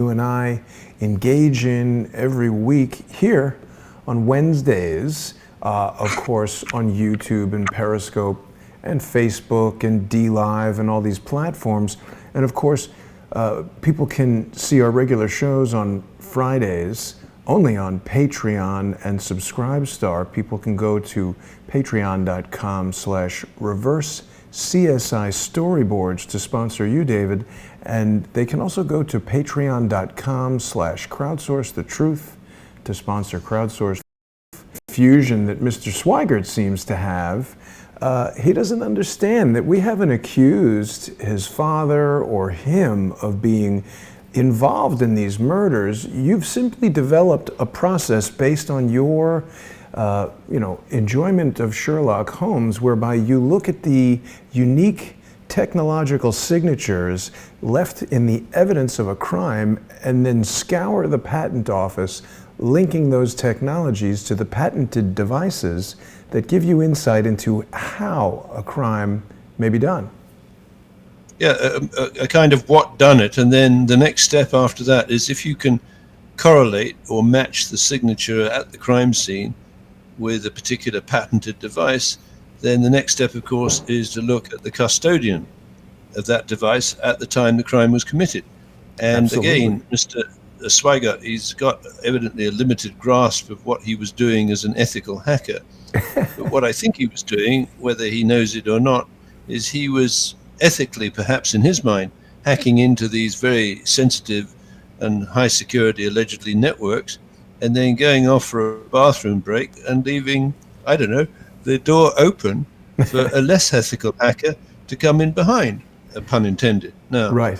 you and I engage in every week here on Wednesdays, of course, on YouTube and Periscope and Facebook and DLive and all these platforms. And of course, people can see our regular shows on Fridays only on Patreon and Subscribestar. People can go to patreon.com/reverse CSI storyboards to sponsor you, David. And they can also go to patreon.com/crowdsource the truth to sponsor Crowdsource. Fusion that Mr. Sweigert seems to have. He doesn't understand that we haven't accused his father or him of being involved in these murders. You've simply developed a process based on your enjoyment of Sherlock Holmes, whereby you look at the unique technological signatures left in the evidence of a crime and then scour the patent office, linking those technologies to the patented devices that give you insight into how a crime may be done. Yeah, a kind of what done it, and then the next step after that is if you can correlate or match the signature at the crime scene with a particular patented device, then the next step, of course, is to look at the custodian of that device at the time the crime was committed. And Absolutely. Again, Mr. Sweigert, he's got evidently a limited grasp of what he was doing as an ethical hacker. But what I think he was doing, whether he knows it or not, is he was ethically, perhaps in his mind, hacking into these very sensitive and high security, allegedly, networks, and then going off for a bathroom break and leaving, I don't know, the door open for a less ethical hacker to come in behind, pun intended. Now, right.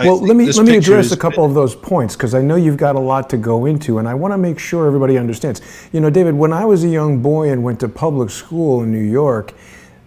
Well, let me address a couple of those points, because I know you've got a lot to go into, and I want to make sure everybody understands. You know, David, when I was a young boy and went to public school in New York,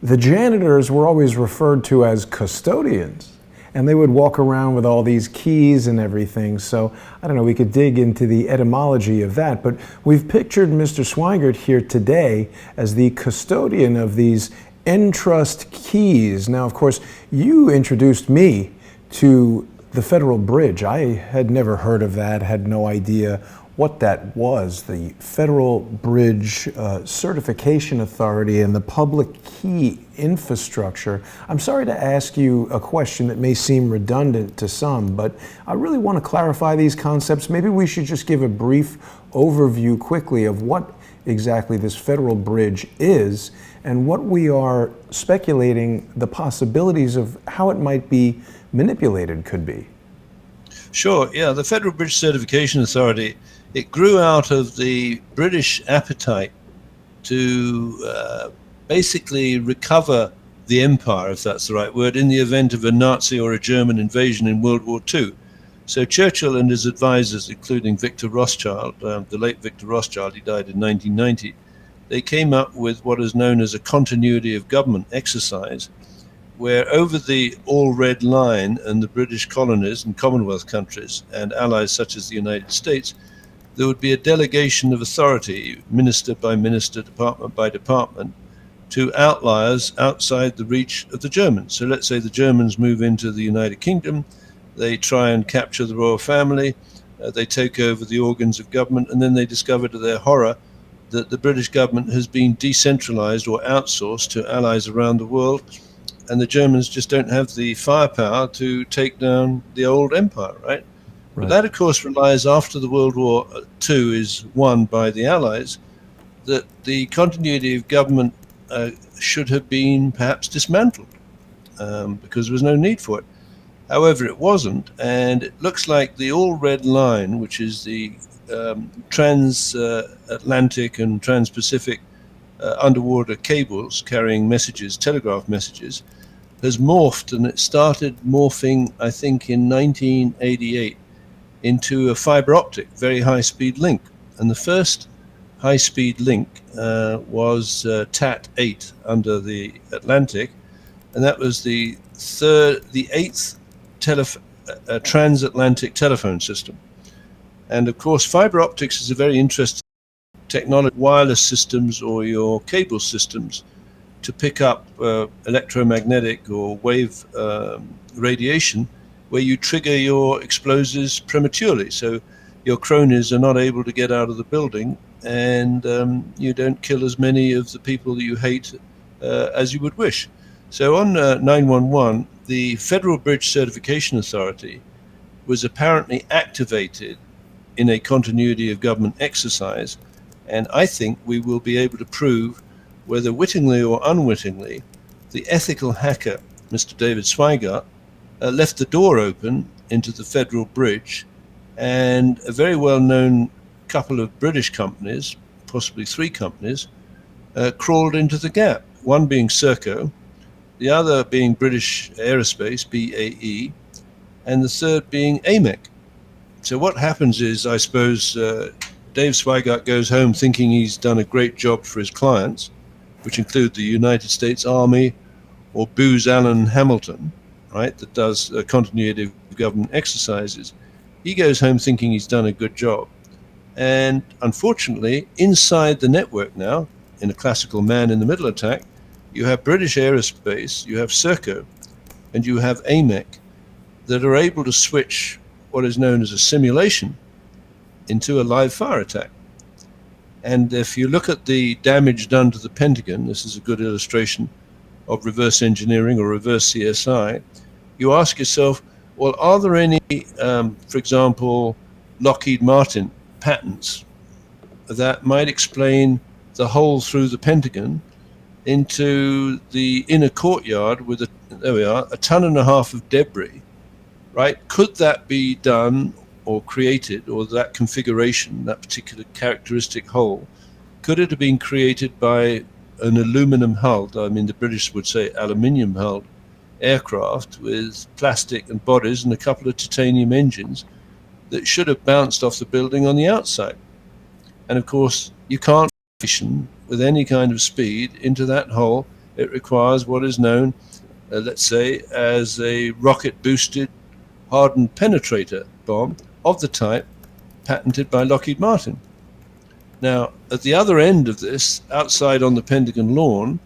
the janitors were always referred to as custodians, and they would walk around with all these keys and everything. So, I don't know, we could dig into the etymology of that, but we've pictured Mr. Sweigert here today as the custodian of these Entrust keys. Now, of course, you introduced me to the Federal Bridge. I had never heard of that, had no idea what that was. The Federal Bridge Certification Authority and the public key infrastructure. I'm sorry to ask you a question that may seem redundant to some, but I really want to clarify these concepts. Maybe we should just give a brief overview quickly of what exactly this Federal Bridge is and what we are speculating the possibilities of how it might be manipulated could be. Sure, yeah, the Federal Bridge Certification Authority, it grew out of the British appetite to basically recover the empire, if that's the right word, in the event of a Nazi or a German invasion in World War II. So Churchill and his advisors, including Victor Rothschild, the late Victor Rothschild, he died in 1990, they came up with what is known as a continuity of government exercise, where over the all-red line and the British colonies and Commonwealth countries and allies such as the United States, there would be a delegation of authority, minister by minister, department by department, to outliers outside the reach of the Germans. So let's say the Germans move into the United Kingdom, they try and capture the royal family, they take over the organs of government, and then they discover to their horror that the British government has been decentralized or outsourced to allies around the world, and the Germans just don't have the firepower to take down the old empire, right? But that, of course, relies after the World War II is won by the Allies, that the continuity of government should have been perhaps dismantled because there was no need for it. However, it wasn't, and it looks like the all-red line, which is the transatlantic and trans-Pacific underwater cables carrying messages, telegraph messages, has morphed, and it started morphing, I think, in 1988 into a fiber optic, very high-speed link. And the first high-speed link was TAT-8 under the Atlantic, and that was the eighth transatlantic telephone system. And of course, fiber optics is a very interesting technology, wireless systems or your cable systems to pick up electromagnetic or wave radiation where you trigger your explosives prematurely. So your cronies are not able to get out of the building, and you don't kill as many of the people that you hate as you would wish. So on 911, the Federal Bridge Certification Authority was apparently activated in a continuity of government exercise, and I think we will be able to prove, whether wittingly or unwittingly, the ethical hacker, Mr. David Sweigert, left the door open into the Federal Bridge, and a very well-known couple of British companies, possibly 3 companies, crawled into the gap, one being Serco, the other being British Aerospace, BAE, and the third being AMEC. So what happens is, I suppose, Dave Sweigert goes home thinking he's done a great job for his clients, which include the United States Army or Booz Allen Hamilton, right, that does continuity of government exercises. He goes home thinking he's done a good job. And unfortunately, inside the network now, in a classical man-in-the-middle attack, you have British Aerospace, you have Serco, and you have AMEC that are able to switch what is known as a simulation into a live fire attack. And if you look at the damage done to the Pentagon, this is a good illustration of reverse engineering or reverse CSI, you ask yourself, well, are there any, for example, Lockheed Martin patents that might explain the hole through the Pentagon into the inner courtyard with a, there we are, 1.5 tons of debris, right? Could that be done or created, or that configuration, that particular characteristic hole, could it have been created by an aluminum hulled, I mean the British would say aluminium hulled, aircraft with plastic and bodies and a couple of titanium engines that should have bounced off the building on the outside? And of course, you can't mission with any kind of speed into that hole. It requires what is known, let's say, as a rocket-boosted hardened penetrator bomb of the type patented by Lockheed Martin. Now, at the other end of this, outside on the Pentagon lawn,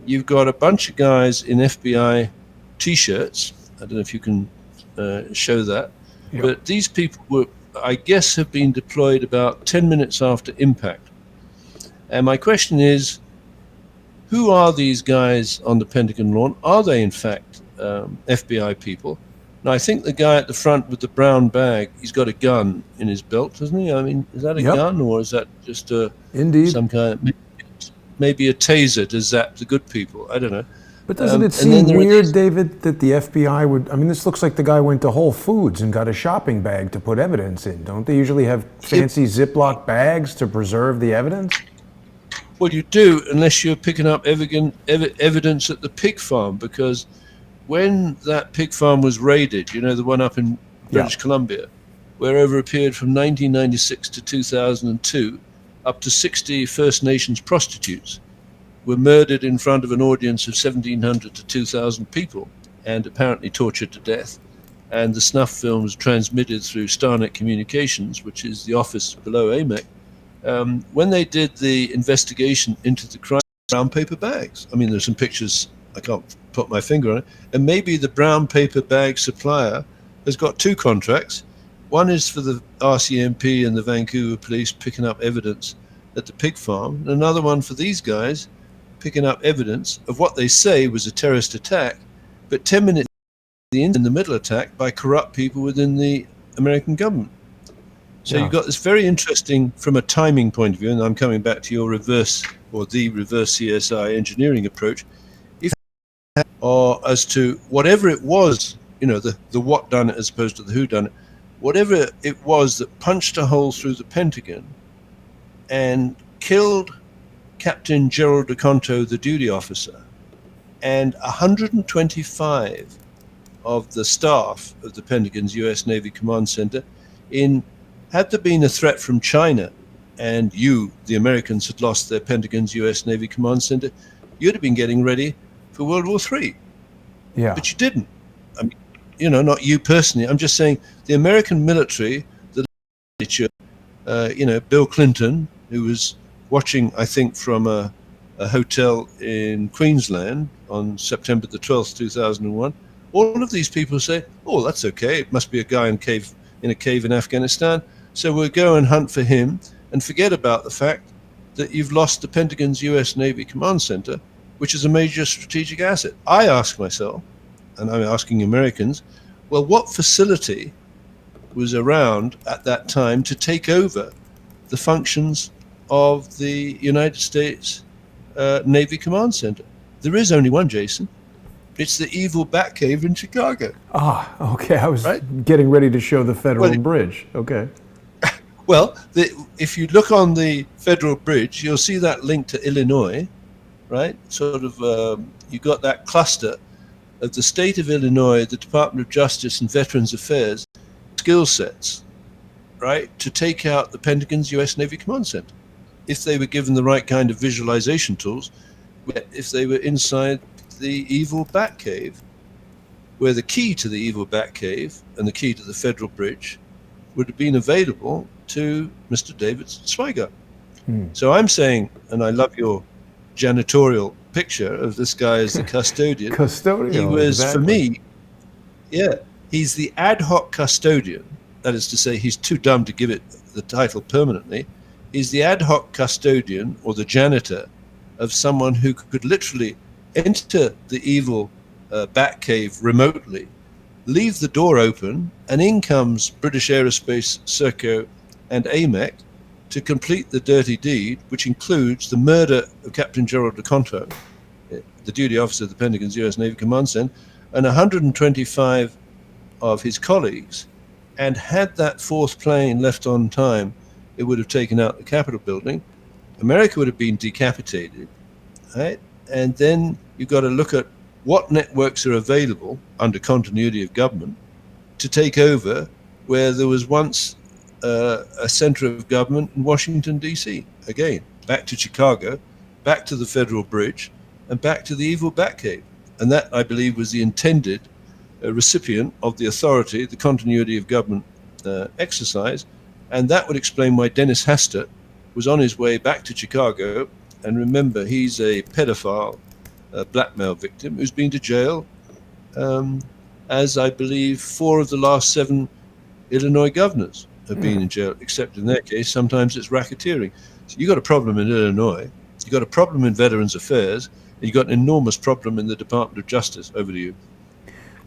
you've got a bunch of guys in FBI T-shirts. I don't know if you can show that. Yep. But these people were, I guess, have been deployed about 10 minutes after impact. And my question is, who are these guys on the Pentagon lawn? Are they, in fact, FBI people? Now, I think the guy at the front with the brown bag, he's got a gun in his belt, doesn't he? I mean, is that a gun, or is that just some kind of, maybe a taser? Does that the good people? I don't know. But doesn't it seem weird, David, that the FBI would, I mean, this looks like the guy went to Whole Foods and got a shopping bag to put evidence in. Don't they usually have fancy Ziploc bags to preserve the evidence? Well, you do, unless you're picking up evidence at the pig farm, because when that pig farm was raided, you know, the one up in British Columbia, where over a period from 1996 to 2002, up to 60 First Nations prostitutes were murdered in front of an audience of 1,700 to 2,000 people and apparently tortured to death. And the snuff film was transmitted through Starnet Communications, which is the office below AMEC. When they did the investigation into the crime, brown paper bags. I mean, there's some pictures, I can't put my finger on it. And maybe the brown paper bag supplier has got 2 contracts. One is for the RCMP and the Vancouver police picking up evidence at the pig farm, and another one for these guys picking up evidence of what they say was a terrorist attack, but 10 minutes in the middle attack by corrupt people within the American government. So you've got this very interesting, from a timing point of view, and I'm coming back to your reverse or the reverse CSI engineering approach, if or as to whatever it was, you know, the what done it as opposed to the who done it, whatever it was that punched a hole through the Pentagon and killed Captain Gerald DeConto, the duty officer, and 125 of the staff of the Pentagon's U.S. Navy Command Center. Had there been a threat from China and you, the Americans, had lost their Pentagon's U.S. Navy Command Center, you'd have been getting ready for World War III. Yeah. But you didn't. I mean, you know, not you personally. I'm just saying the American military, the legislature, you know, Bill Clinton, who was watching, I think, from a hotel in Queensland on September the 12th, 2001, all of these people say, oh, that's okay. It must be a guy in a cave in Afghanistan. So we'll go and hunt for him and forget about the fact that you've lost the Pentagon's US Navy Command Center, which is a major strategic asset. I ask myself, and I'm asking Americans, well, what facility was around at that time to take over the functions of the United States Navy Command Center? There is only one, Jason. It's the evil Batcave in Chicago. Ah, okay. I was getting ready to show the Federal Bridge. Okay. Well, if you look on the Federal Bridge, you'll see that link to Illinois, right? Sort of, you got that cluster of the state of Illinois, the Department of Justice and Veterans Affairs skill sets, right, to take out the Pentagon's US Navy Command Center. If they were given the right kind of visualization tools, if they were inside the evil Batcave, where the key to the evil Batcave and the key to the Federal Bridge would have been available to Mr. David Sweigert. So I'm saying, and I love your janitorial picture of this guy as the custodian. Custodian. He was, for me, he's the ad hoc custodian. That is to say, he's too dumb to give it the title permanently. He's the ad hoc custodian or the janitor of someone who could literally enter the evil Batcave remotely, leave the door open, and in comes British Aerospace, Serco, and AMEC to complete the dirty deed, which includes the murder of Captain Gerald DeConto, the duty officer of the Pentagon's US Navy Command Center, and 125 of his colleagues. And had that fourth plane left on time, it would have taken out the Capitol building. America would have been decapitated, right? And then you've got to look at what networks are available under continuity of government to take over where there was once a center of government in Washington, D.C. Again, back to Chicago, back to the Federal Bridge, and back to the evil Batcave. And that, I believe, was the intended recipient of the authority, the continuity of government exercise. And that would explain why Dennis Hastert was on his way back to Chicago. And remember, he's a pedophile, blackmail victim who's been to jail, as I believe 4 of the last 7 Illinois governors have been in jail, except in their case, sometimes it's racketeering. So you've got a problem in Illinois, you've got a problem in Veterans Affairs, and you've got an enormous problem in the Department of Justice. Over to you.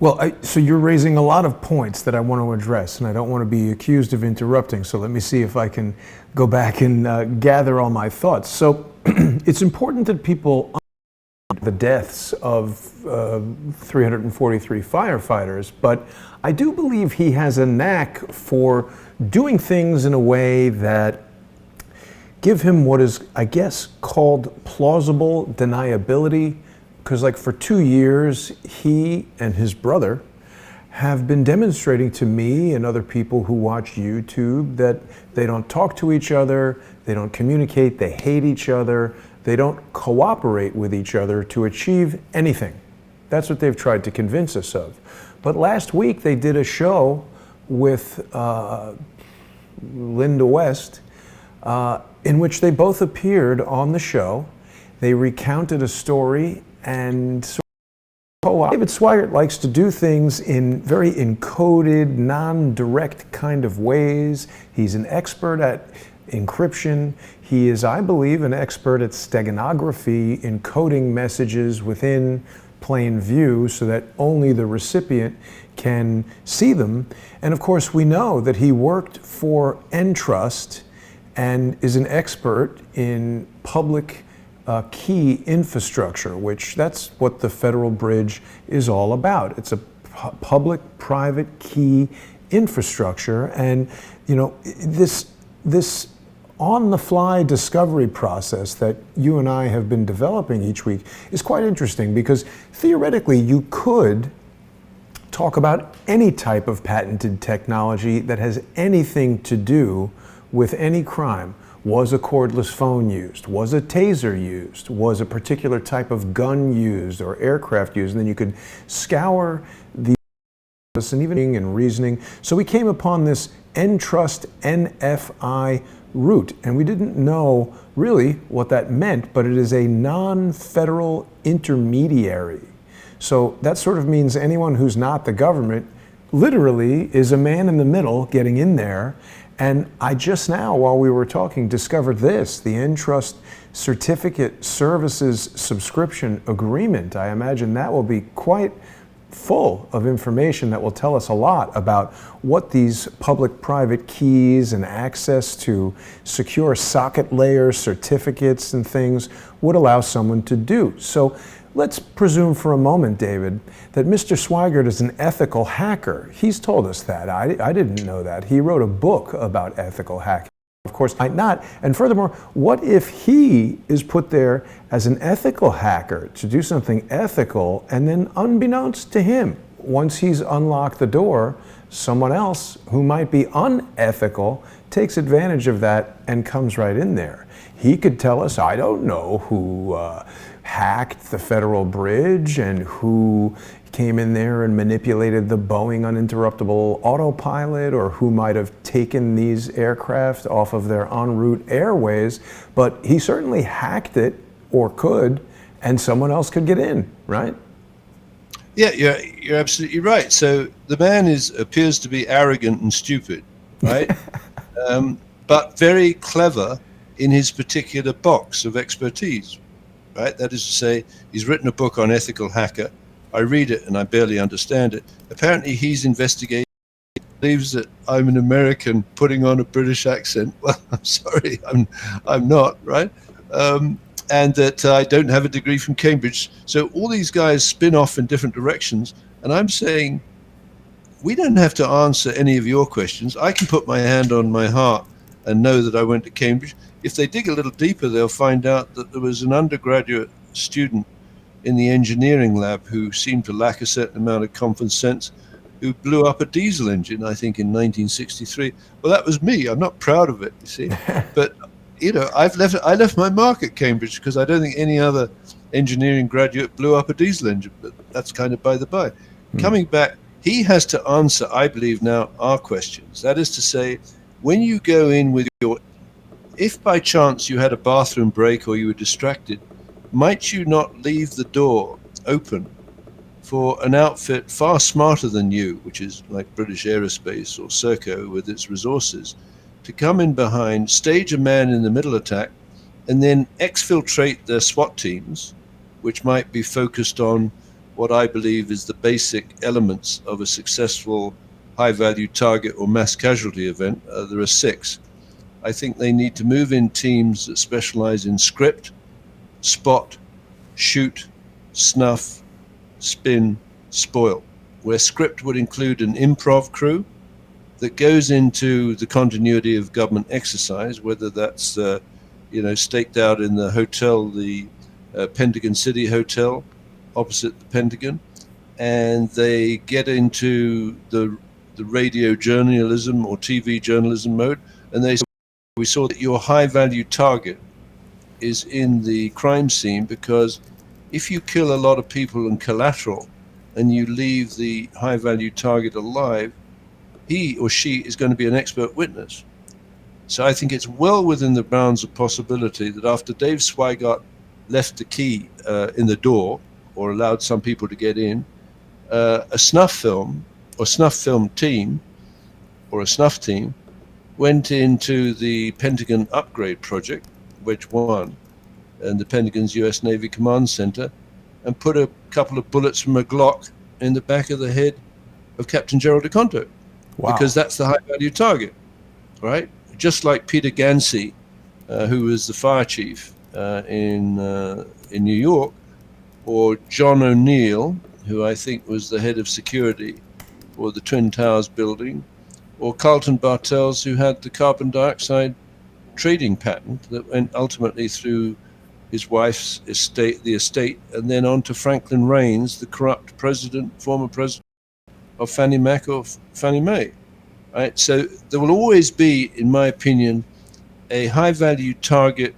Well, so you're raising a lot of points that I want to address, and I don't want to be accused of interrupting, so let me see if I can go back and gather all my thoughts. So it's important that people understand the deaths of 343 firefighters, but I do believe he has a knack for doing things in a way that give him what is, I guess, called plausible deniability. Because like for 2 years, he and his brother have been demonstrating to me and other people who watch YouTube that they don't talk to each other, they don't communicate, they hate each other, they don't cooperate with each other to achieve anything. That's what they've tried to convince us of. But last week they did a show with Linda West in which they both appeared on the show. They recounted a story, and David Sweigert likes to do things in very encoded, non-direct kind of ways. He's an expert at encryption. He is, I believe, an expert at steganography, encoding messages within plain view so that only the recipient can see them. And of course, we know that he worked for Entrust and is an expert in public key infrastructure, which that's what the Federal Bridge is all about. It's a public-private key infrastructure, and you know this on-the-fly discovery process that you and I have been developing each week is quite interesting because theoretically you could talk about any type of patented technology that has anything to do with any crime. Was a cordless phone used? Was a taser used? Was a particular type of gun used or aircraft used? And then you could scour the and even in reasoning. So we came upon this Entrust NFI route, and we didn't know really what that meant, but it is a non-federal intermediary. So that sort of means anyone who's not the government literally is a man in the middle getting in there. And I just now, while we were talking, discovered this, the Entrust Certificate Services Subscription Agreement. I imagine that will be quite full of information that will tell us a lot about what these public-private keys and access to secure socket layer certificates and things would allow someone to do. So let's presume for a moment, David, that Mr. Sweigert is an ethical hacker. He's told us that. I didn't know that. He wrote a book about ethical hacking. Of course, might not. And furthermore, what if he is put there as an ethical hacker to do something ethical, and then unbeknownst to him, once he's unlocked the door, someone else who might be unethical takes advantage of that and comes right in there? He could tell us, I don't know who hacked the Federal Bridge and who came in there and manipulated the Boeing uninterruptible autopilot, or who might have taken these aircraft off of their en route airways, but he certainly hacked it, or could, and someone else could get in, right? Yeah, you're absolutely right. So the man appears to be arrogant and stupid, right? But very clever in his particular box of expertise, right? That is to say, he's written a book on ethical hacker. I read it and I barely understand it. Apparently he's investigating, believes that I'm an American putting on a British accent. Well, I'm sorry, I'm not, right? And that I don't have a degree from Cambridge. So all these guys spin off in different directions. And I'm saying, we don't have to answer any of your questions. I can put my hand on my heart and know that I went to Cambridge. If they dig a little deeper, they'll find out that there was an undergraduate student in the engineering lab who seemed to lack a certain amount of common sense, who blew up a diesel engine, I think, in 1963. Well, that was me. I'm not proud of it, you see. But, you know, I left my mark at Cambridge because I don't think any other engineering graduate blew up a diesel engine. But that's kind of by the by. Coming back, he has to answer, I believe now, our questions. That is to say, when you go in with if by chance you had a bathroom break or you were distracted, might you not leave the door open for an outfit far smarter than you, which is like British Aerospace or Serco with its resources, to come in behind, stage a man in the middle attack, and then exfiltrate their SWAT teams, which might be focused on what I believe is the basic elements of a successful high-value target or mass casualty event. There are 6. I think they need to move in teams that specialize in script, spot, shoot, snuff, spin, spoil, where script would include an improv crew that goes into the continuity of government exercise, whether that's staked out in the hotel, the Pentagon City Hotel opposite the Pentagon, and they get into the radio journalism or TV journalism mode, and they say, we saw that your high-value target is in the crime scene, because if you kill a lot of people and collateral and you leave the high-value target alive, he or she is going to be an expert witness. So I think it's well within the bounds of possibility that after Dave Sweigert left the key in the door, or allowed some people to get in, a snuff film or snuff film team or a snuff team went into the Pentagon upgrade project, Wedge 1, and the Pentagon's US Navy Command Center, and put a couple of bullets from a Glock in the back of the head of Captain Gerald DeConto. Wow. Because that's the high-value target, right? Just like Peter Gansey, who was the fire chief in New York, or John O'Neill, who I think was the head of security for the Twin Towers building, or Carlton Bartels, who had the carbon dioxide trading patent that went ultimately through his wife's estate, and then on to Franklin Raines, the corrupt former president of Fannie Mac or Fannie Mae. Right? So there will always be, in my opinion, a high-value target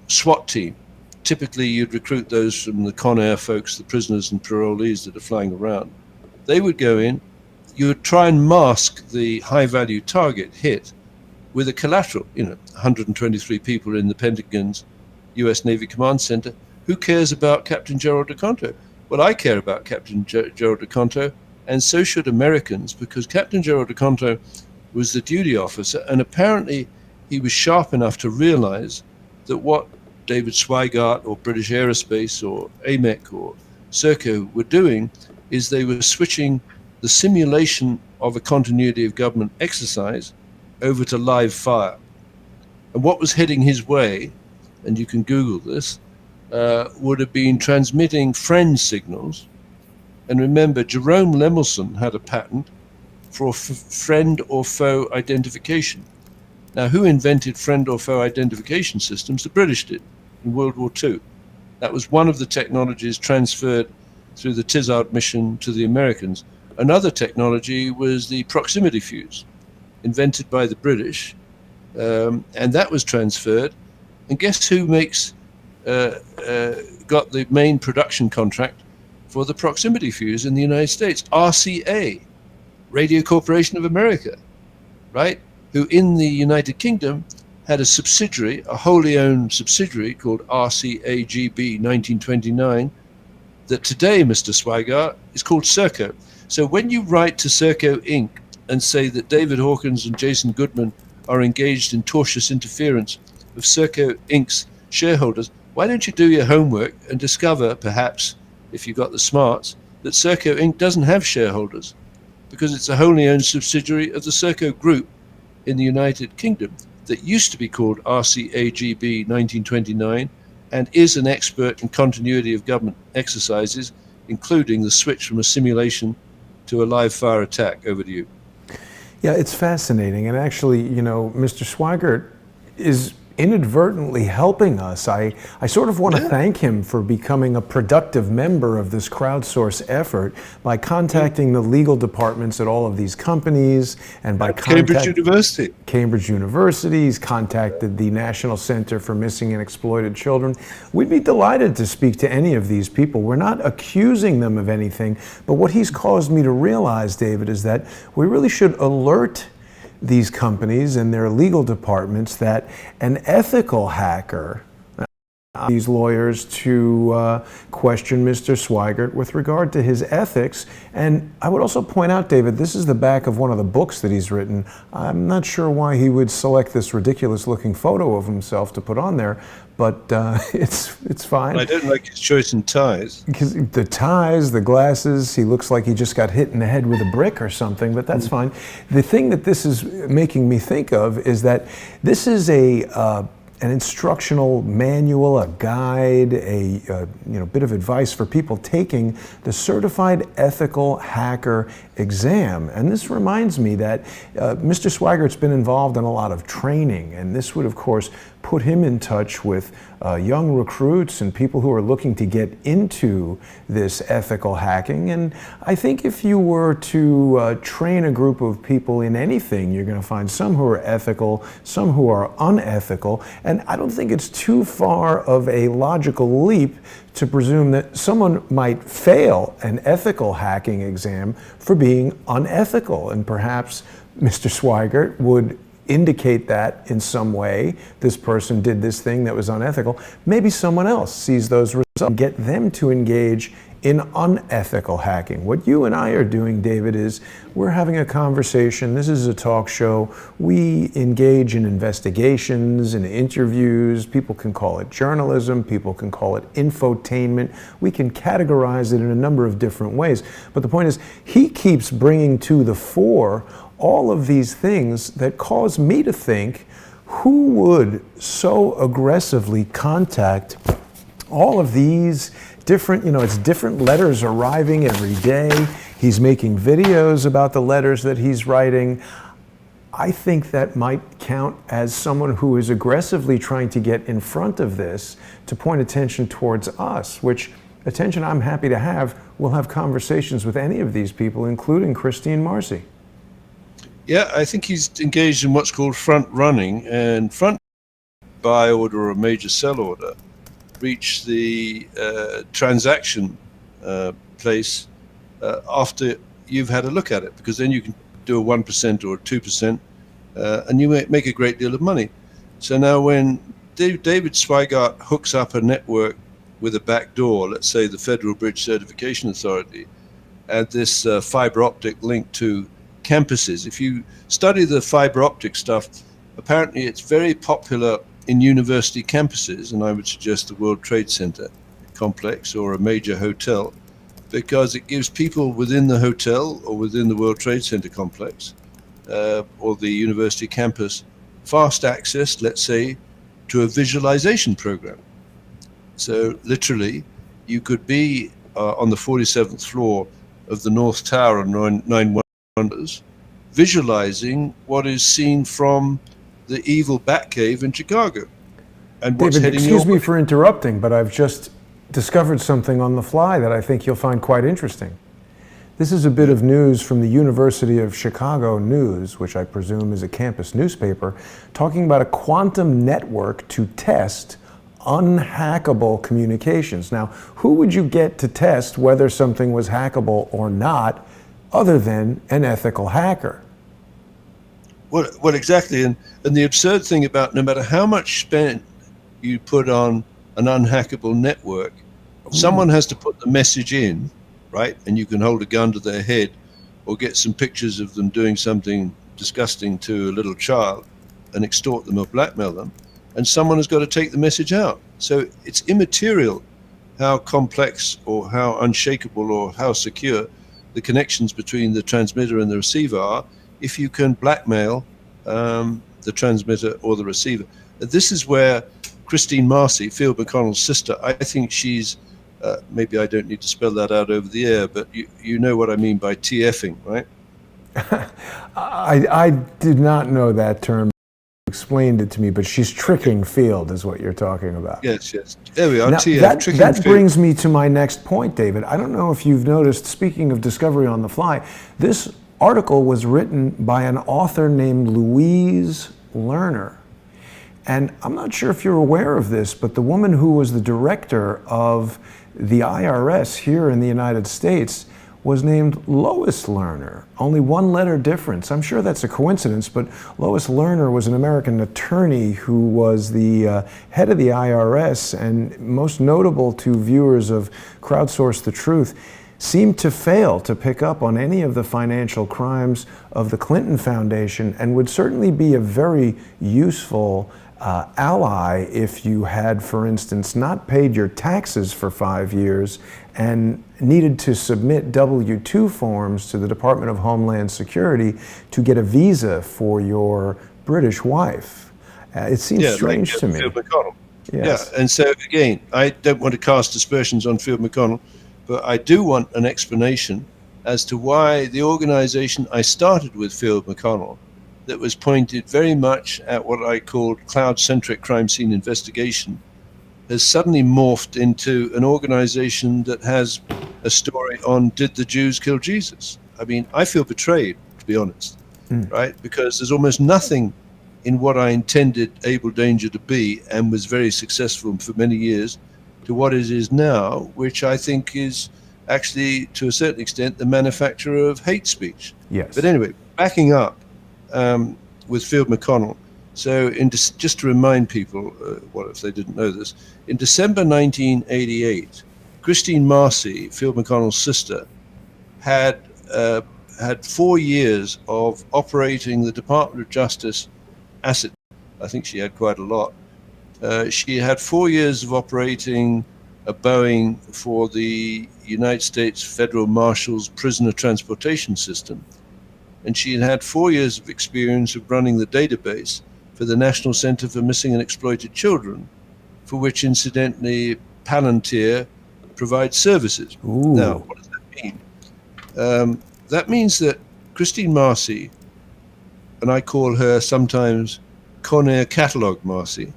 SWAT team. Typically, you'd recruit those from the Con Air folks, the prisoners and parolees that are flying around. They would go in. You would try and mask the high-value target hit with a collateral. 123 people in the Pentagon's U.S. Navy Command Center. Who cares about Captain Gerald DeConto? Well, I care about Captain Gerald DeConto, and so should Americans, because Captain Gerald DeConto was the duty officer, and apparently he was sharp enough to realize that what David Sweigert or British Aerospace or AMEC or Serco were doing is they were switching the simulation of a continuity of government exercise over to live fire. And what was heading his way, and you can Google this, would have been transmitting friend signals. And remember, Jerome Lemelson had a patent for friend or foe identification. Now, who invented friend or foe identification systems? The British did in World War II. That was one of the technologies transferred through the Tizard mission to the Americans. Another technology was the proximity fuse, invented by the British, and that was transferred. And guess who got the main production contract for the proximity fuse in the United States? RCA, Radio Corporation of America, right? Who in the United Kingdom had a subsidiary, a wholly owned subsidiary called RCAGB 1929, that today, Mr. Sweigert, is called Serco. So when you write to Serco Inc. and say that David Hawkins and Jason Goodman are engaged in tortious interference of Serco Inc.'s shareholders, why don't you do your homework and discover, perhaps, if you've got the smarts, that Serco Inc. doesn't have shareholders because it's a wholly owned subsidiary of the Serco Group in the United Kingdom that used to be called RCAGB 1929 and is an expert in continuity of government exercises, including the switch from a simulation to a live fire attack. Over to you. Yeah, it's fascinating. And actually, you know, Mr. Sweigert is inadvertently helping us. I sort of want to thank him for becoming a productive member of this crowdsource effort by contacting the legal departments at all of these companies and by Cambridge University. Cambridge University's contacted the National Center for Missing and Exploited Children. We'd be delighted to speak to any of these people. We're not accusing them of anything, but what he's caused me to realize, David, is that we really should alert these companies and their legal departments that an ethical hacker, these lawyers to question Mr. Sweigert with regard to his ethics. And I would also point out, David, this is the back of one of the books that he's written. I'm not sure why he would select this ridiculous looking photo of himself to put on there, but it's fine. I don't like his choice in ties. Because the ties, the glasses, he looks like he just got hit in the head with a brick or something, but that's fine. The thing that this is making me think of is that this is an instructional manual, a guide, a bit of advice for people taking the Certified Ethical Hacker exam. And this reminds me that Mr. Sweigert's been involved in a lot of training, and this would, of course, put him in touch with young recruits and people who are looking to get into this ethical hacking. And I think if you were to train a group of people in anything, you're going to find some who are ethical, some who are unethical. And I don't think it's too far of a logical leap to presume that someone might fail an ethical hacking exam for being unethical. And perhaps Mr. Sweigert would indicate that in some way, this person did this thing that was unethical. Maybe someone else sees those results and get them to engage in unethical hacking. What you and I are doing, David, is we're having a conversation. This is a talk show. We engage in investigations and interviews. People can call it journalism. People can call it infotainment. We can categorize it in a number of different ways. But the point is, he keeps bringing to the fore all of these things that cause me to think, who would so aggressively contact all of these different, it's different letters arriving every day. He's making videos about the letters that he's writing. I think that might count as someone who is aggressively trying to get in front of this to point attention towards us, which attention I'm happy to have. We'll have conversations with any of these people, including Christine Marcy. Yeah, I think he's engaged in what's called front running, and front buy order or a major sell order reach the transaction place after you've had a look at it, because then you can do a 1% or a 2% and you make a great deal of money. So now when David Sweigert hooks up a network with a back door, let's say the Federal Bridge Certification Authority, and this fiber optic link to campuses. If you study the fiber optic stuff, apparently it's very popular in university campuses, and I would suggest the World Trade Center complex or a major hotel, because it gives people within the hotel or within the World Trade Center complex or the university campus fast access, let's say, to a visualization program. So literally, you could be on the 47th floor of the North Tower on 9 Wonders, visualizing what is seen from the evil Batcave in Chicago. And what's David, heading excuse your me way. for interrupting, but I've just discovered something on the fly that I think you'll find quite interesting. This is a bit of news from the University of Chicago News, which I presume is a campus newspaper, talking about a quantum network to test unhackable communications. Now, who would you get to test whether something was hackable or not, other than an ethical hacker? Well, exactly. And the absurd thing about no matter how much spend you put on an unhackable network, someone has to put the message in, right? And you can hold a gun to their head or get some pictures of them doing something disgusting to a little child and extort them or blackmail them. And someone has got to take the message out. So it's immaterial how complex or how unshakable or how secure the connections between the transmitter and the receiver are, if you can blackmail the transmitter or the receiver. This is where Christine Marcy, Field McConnell's sister, I think she's, maybe I don't need to spell that out over the air, but you know what I mean by TFing, right? I did not know that term. You explained it to me, but she's tricking Field is what you're talking about. Yes. There we are, now, TF. That brings me to my next point, David. I don't know if you've noticed, speaking of discovery on the fly, this article was written by an author named Louise Lerner. And I'm not sure if you're aware of this, but the woman who was the director of the IRS here in the United States was named Lois Lerner. Only one letter difference. I'm sure that's a coincidence, but Lois Lerner was an American attorney who was the head of the IRS, and most notable to viewers of Crowdsource the Truth, seemed to fail to pick up on any of the financial crimes of the Clinton Foundation, and would certainly be a very useful ally if you had, for instance, not paid your taxes for 5 years and needed to submit W-2 forms to the Department of Homeland Security to get a visa for your British wife. It seems strange to me. Field McConnell. Yes. Yeah, and so again, I don't want to cast aspersions on Field McConnell, but I do want an explanation as to why the organization I started with, Field McConnell, that was pointed very much at what I called cloud-centric crime scene investigation, has suddenly morphed into an organization that has a story on did the Jews kill Jesus? I mean, I feel betrayed, to be honest, right? Because there's almost nothing in what I intended Able Danger to be and was very successful for many years to what it is now, which I think is actually, to a certain extent, the manufacturer of hate speech. Yes. But anyway, backing up, with Field McConnell. So just to remind people, what if they didn't know this, in December 1988, Christine Marcy, Field McConnell's sister, had 4 years of operating the Department of Justice asset. I think she had quite a lot. She had 4 years of operating a Boeing for the United States Federal Marshal's prisoner transportation system. And she had 4 years of experience of running the database for the National Center for Missing and Exploited Children, for which, incidentally, Palantir provides services. Ooh. Now, what does that mean? That means that Christine Marcy, and I call her sometimes Conair Catalog Marcy,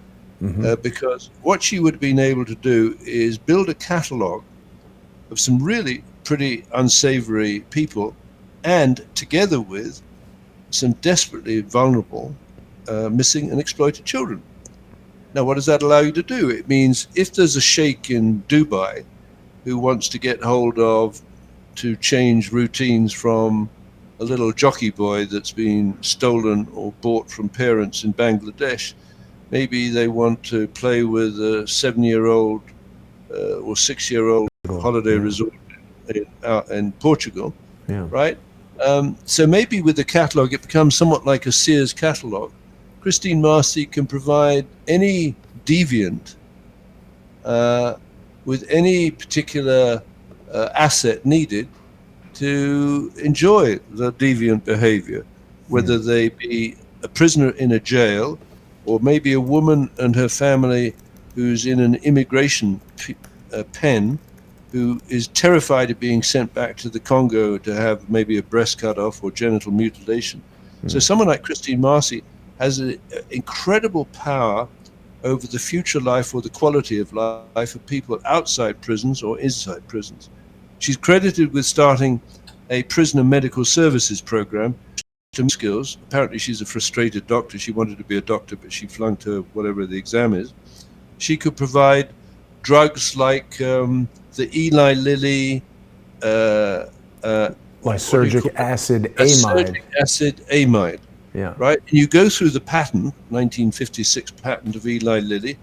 because what she would have been able to do is build a catalog of some really pretty unsavory people, and together with some desperately vulnerable missing and exploited children. Now, what does that allow you to do? It means if there's a sheikh in Dubai who wants to get hold of, to change routines from a little jockey boy that's been stolen or bought from parents in Bangladesh, maybe they want to play with a 7-year-old or 6-year-old holiday resort in Portugal, right? So maybe with the catalogue, it becomes somewhat like a Sears catalogue. Christine Marcy can provide any deviant with any particular asset needed to enjoy the deviant behavior, whether they be a prisoner in a jail, or maybe a woman and her family who's in an immigration pen, who is terrified of being sent back to the Congo to have maybe a breast cut off or genital mutilation. So someone like Christine Marcy has an incredible power over the future life or the quality of life of people outside prisons or inside prisons. She's credited with starting a prisoner medical services program. Skills. Apparently she's a frustrated doctor. She wanted to be a doctor, but she flunked her whatever the exam is. She could provide drugs like the Eli Lilly lysergic acid amide. Acid amide. Yeah. Right. And you go through the patent, 1956 patent of Eli Lilly,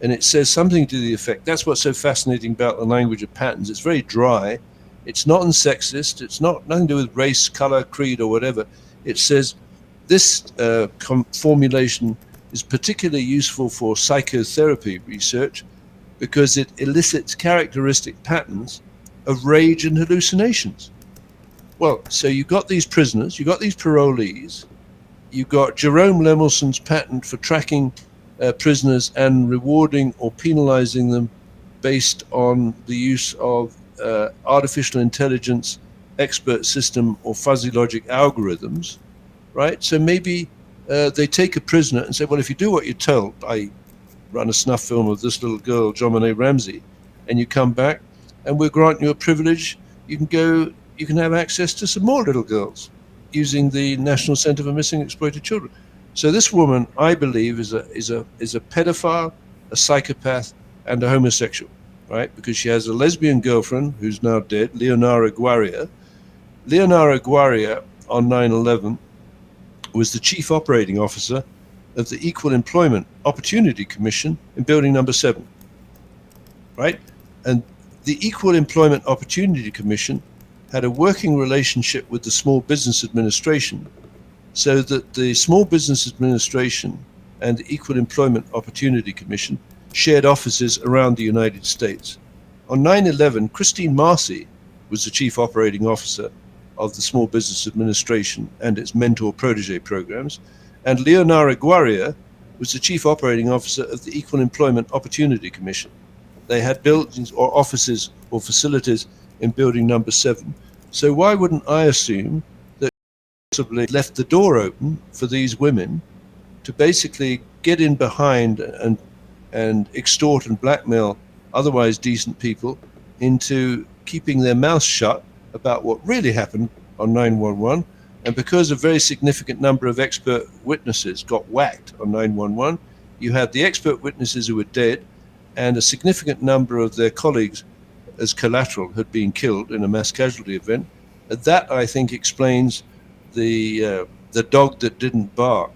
and it says something to the effect. That's what's so fascinating about the language of patents. It's very dry. It's not sexist. It's nothing to do with race, color, creed, or whatever. It says this formulation is particularly useful for psychotherapy research because it elicits characteristic patterns of rage and hallucinations. Well, so you've got these prisoners, you've got these parolees, you've got Jerome Lemelson's patent for tracking prisoners and rewarding or penalizing them based on the use of artificial intelligence expert system or fuzzy logic algorithms, right? So maybe they take a prisoner and say, well, if you do what you're told, I run a snuff film of this little girl, JonBenet Ramsey, and you come back and we'll grant you a privilege, you can have access to some more little girls using the National Center for Missing and Exploited Children. So this woman, I believe, is a pedophile, a psychopath, and a homosexual, right? Because she has a lesbian girlfriend who's now dead, Leonora Guaria. Leonora Guaria, on 9/11, was the chief operating officer of the Equal Employment Opportunity Commission in Building Number 7, right? And the Equal Employment Opportunity Commission had a working relationship with the Small Business Administration, so that the Small Business Administration and the Equal Employment Opportunity Commission shared offices around the United States. On 9/11, Christine Marcy was the chief operating officer of the Small Business Administration and its mentor-protege programs, and Leonora Guaria was the chief operating officer of the Equal Employment Opportunity Commission. They had buildings or offices or facilities in Building Number 7. So why wouldn't I assume that possibly left the door open for these women to basically get in behind and extort and blackmail otherwise decent people into keeping their mouths shut about what really happened on 9/11, and because a very significant number of expert witnesses got whacked on 9/11, you had the expert witnesses who were dead, and a significant number of their colleagues as collateral had been killed in a mass casualty event. And that, I think, explains the dog that didn't bark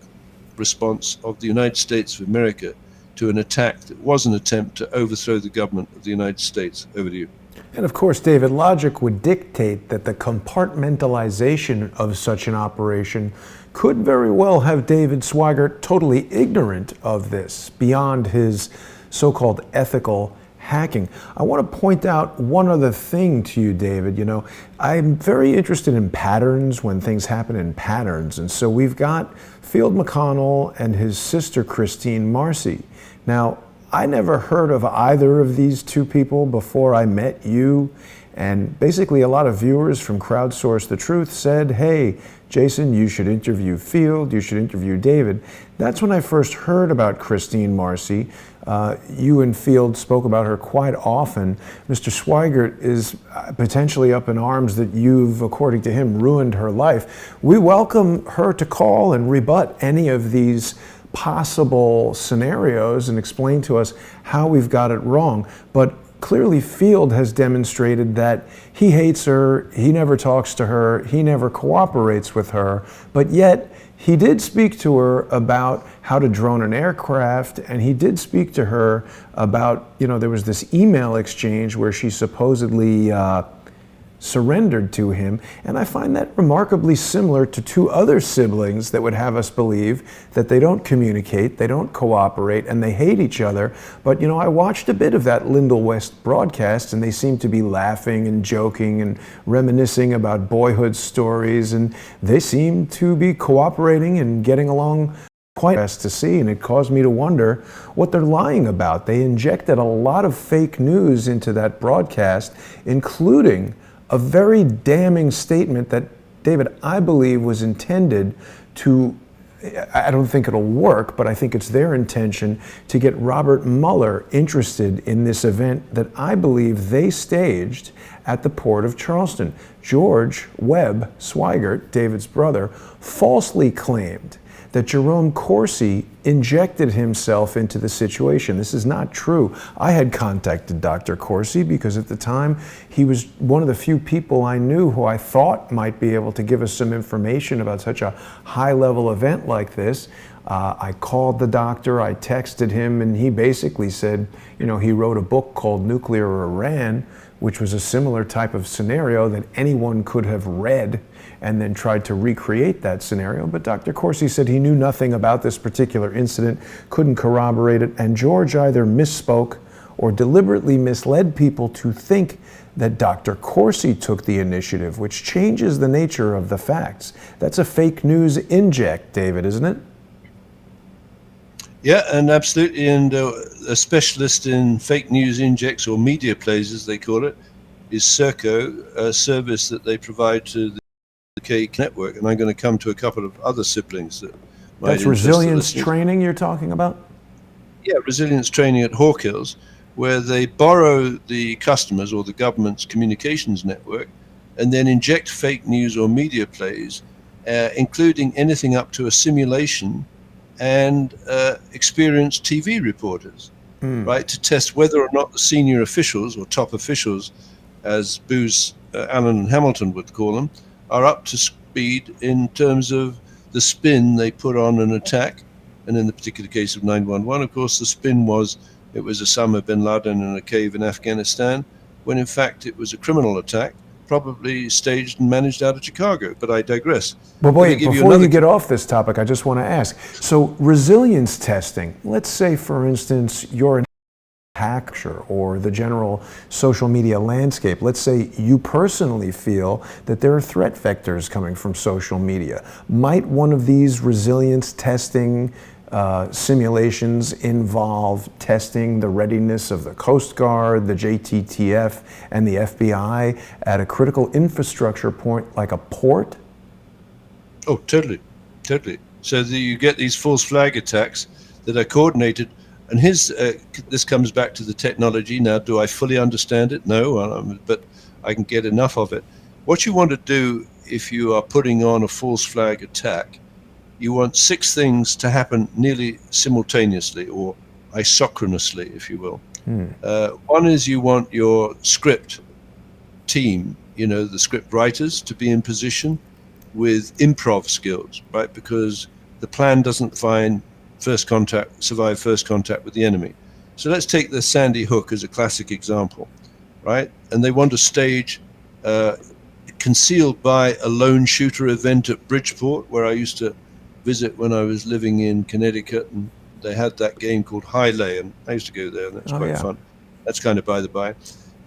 response of the United States of America to an attack that was an attempt to overthrow the government of the United States. Over to you. And of course, David, logic would dictate that the compartmentalization of such an operation could very well have David Sweigert totally ignorant of this, beyond his so-called ethical hacking. I want to point out one other thing to you, David. You know, I'm very interested in patterns when things happen in patterns. And so we've got Field McConnell and his sister, Christine Marcy. Now, I never heard of either of these two people before I met you. And basically a lot of viewers from Crowdsource The Truth said, hey, Jason, you should interview Field, you should interview David. That's when I first heard about Christine Marcy. You and Field spoke about her quite often. Mr. Sweigert is potentially up in arms that you've, according to him, ruined her life. We welcome her to call and rebut any of these possible scenarios and explain to us how we've got it wrong. But clearly Field has demonstrated that he hates her, he never talks to her, he never cooperates with her, but yet he did speak to her about how to drone an aircraft, and he did speak to her about, there was this email exchange where she supposedly surrendered to him. And I find that remarkably similar to two other siblings that would have us believe that they don't communicate, they don't cooperate, and they hate each other. But I watched a bit of that Lindell West broadcast, and they seemed to be laughing and joking and reminiscing about boyhood stories, and they seemed to be cooperating and getting along quite fast to see, and it caused me to wonder what they're lying about. They injected a lot of fake news into that broadcast, including a very damning statement that, David, I believe was intended to, I don't think it'll work, but I think it's their intention to get Robert Mueller interested in this event that I believe they staged at the port of Charleston. George Webb Sweigert, David's brother, falsely claimed that Jerome Corsi injected himself into the situation. This is not true. I had contacted Dr. Corsi because at the time he was one of the few people I knew who I thought might be able to give us some information about such a high-level event like this. I called the doctor, I texted him, and he basically said, he wrote a book called Nuclear Iran, which was a similar type of scenario that anyone could have read and then tried to recreate that scenario. But Dr. Corsi said he knew nothing about this particular incident, couldn't corroborate it, and George either misspoke or deliberately misled people to think that Dr. Corsi took the initiative, which changes the nature of the facts. That's a fake news inject, David, isn't it? Yeah, and absolutely. And a specialist in fake news injects, or media plays as they call it, is Serco, a service that they provide to the UK network. And I'm going to come to a couple of other siblings that might That's resilience training you're talking about? Yeah, resilience training at Hawk Hills, where they borrow the customers or the government's communications network and then inject fake news or media plays, including anything up to a simulation and experienced TV reporters, right, to test whether or not the senior officials or top officials, as Booz Allen and Hamilton would call them, are up to speed in terms of the spin they put on an attack. And in the particular case of 9/11, of course, the spin was it was Osama bin Laden in a cave in Afghanistan, when in fact it was a criminal attack, probably staged and managed out of Chicago. But I digress. But wait, before you get off this topic, I just want to ask. So resilience testing, let's say, for instance, you're an hacker or the general social media landscape. Let's say you personally feel that there are threat vectors coming from social media. Might one of these resilience testing simulations involve testing the readiness of the Coast Guard, the JTTF, and the FBI at a critical infrastructure point like a port? Oh, totally. So you get these false flag attacks that are coordinated. And this comes back to the technology. Now, do I fully understand it? No, but I can get enough of it. What you want to do if you are putting on a false flag attack, you want 6 things to happen nearly simultaneously, or isochronously, if you will. One is you want your script team, the script writers, to be in position with improv skills, right? Because the plan doesn't survive first contact with the enemy. So let's take the Sandy Hook as a classic example, right? And they want to stage concealed by a lone shooter event at Bridgeport, where I used to visit when I was living in Connecticut, and they had that game called High Lay, and I used to go there, and that's quite fun. That's kind of by the by.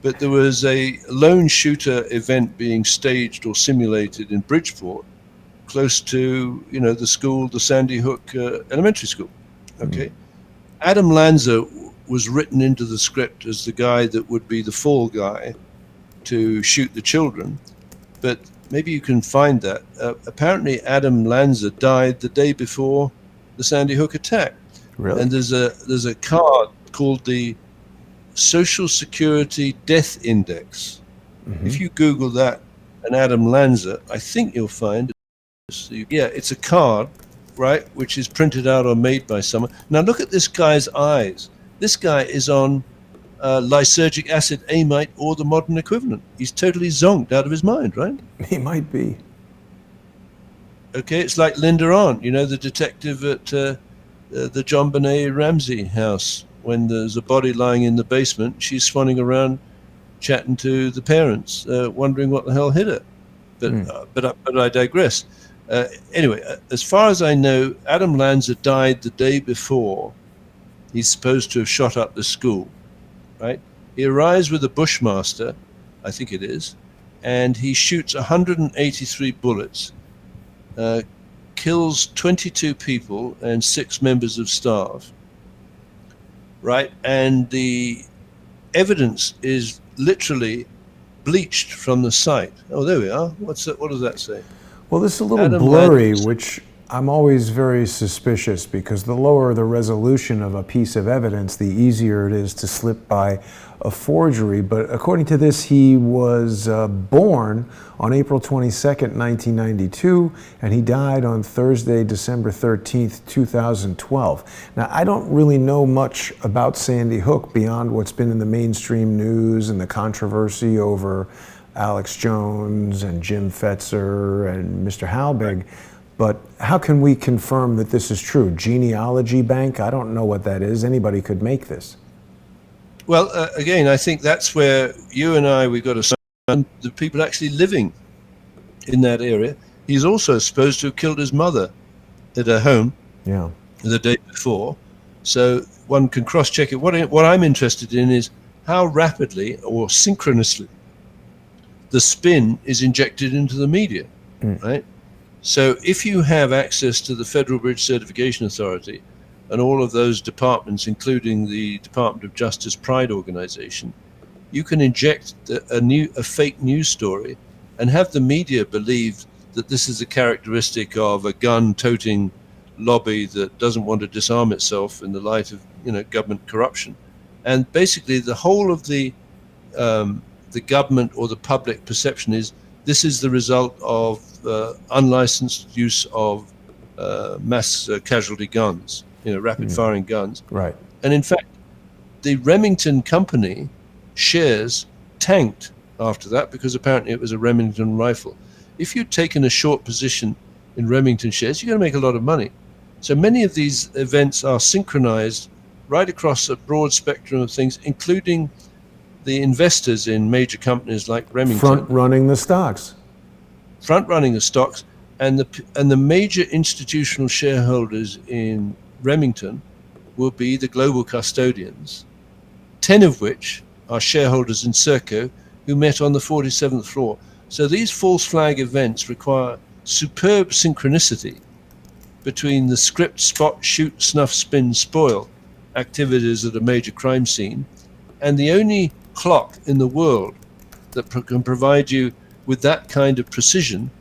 But there was a lone shooter event being staged or simulated in Bridgeport, close to the school, the Sandy Hook Elementary School. Okay, Adam Lanza was written into the script as the guy that would be the fall guy to shoot the children, but maybe you can find that. Apparently, Adam Lanza died the day before the Sandy Hook attack. Really? And there's a card called the Social Security Death Index. If you Google that and Adam Lanza, I think you'll find it's a card, right, which is printed out or made by someone. Now look at this guy's eyes. This guy is on lysergic acid amide or the modern equivalent. He's totally zonked out of his mind, right? He might be. Okay, it's like Linda Arndt, the detective at the John Benet Ramsey house. When there's a body lying in the basement, she's swanning around chatting to the parents, wondering what the hell hit her. But I digress. Anyway, as far as I know, Adam Lanza died the day before he's supposed to have shot up the school, right? He arrives with a Bushmaster, I think it is, and he shoots 183 bullets, kills 22 people and 6 members of staff, right? And the evidence is literally bleached from the site. Oh, there we are. What does that say? Well, this is a little blurry, which I'm always very suspicious, because the lower the resolution of a piece of evidence, the easier it is to slip by a forgery. But according to this, he was born on April 22nd, 1992, and he died on Thursday, December 13th, 2012. Now, I don't really know much about Sandy Hook beyond what's been in the mainstream news and the controversy over Alex Jones and Jim Fetzer and Mr. Halbig. But how can we confirm that this is true? Genealogy bank? I don't know what that is. Anybody could make this. Well, again, I think that's where you and we've got to find the people actually living in that area. He's also supposed to have killed his mother at her home the day before. So one can cross-check it. What I'm interested in is how rapidly or synchronously the spin is injected into the media, right? So if you have access to the Federal Bridge Certification Authority and all of those departments, including the Department of Justice Pride organization, you can inject a fake news story and have the media believe that this is a characteristic of a gun-toting lobby that doesn't want to disarm itself in the light of government corruption. And basically the whole of the government or the public perception is this is the result of unlicensed use of mass casualty guns, rapid firing guns. Right. And in fact, the Remington company shares tanked after that because apparently it was a Remington rifle. If you'd taken a short position in Remington shares, you're going to make a lot of money. So many of these events are synchronized right across a broad spectrum of things, including the investors in major companies like Remington. Front-running the stocks. Front-running the stocks, and the major institutional shareholders in Remington will be the global custodians, 10 of which are shareholders in Serco who met on the 47th floor. So these false flag events require superb synchronicity between the script, spot, shoot, snuff, spin, spoil activities at a major crime scene, and the only clock in the world that can provide you with that kind of precision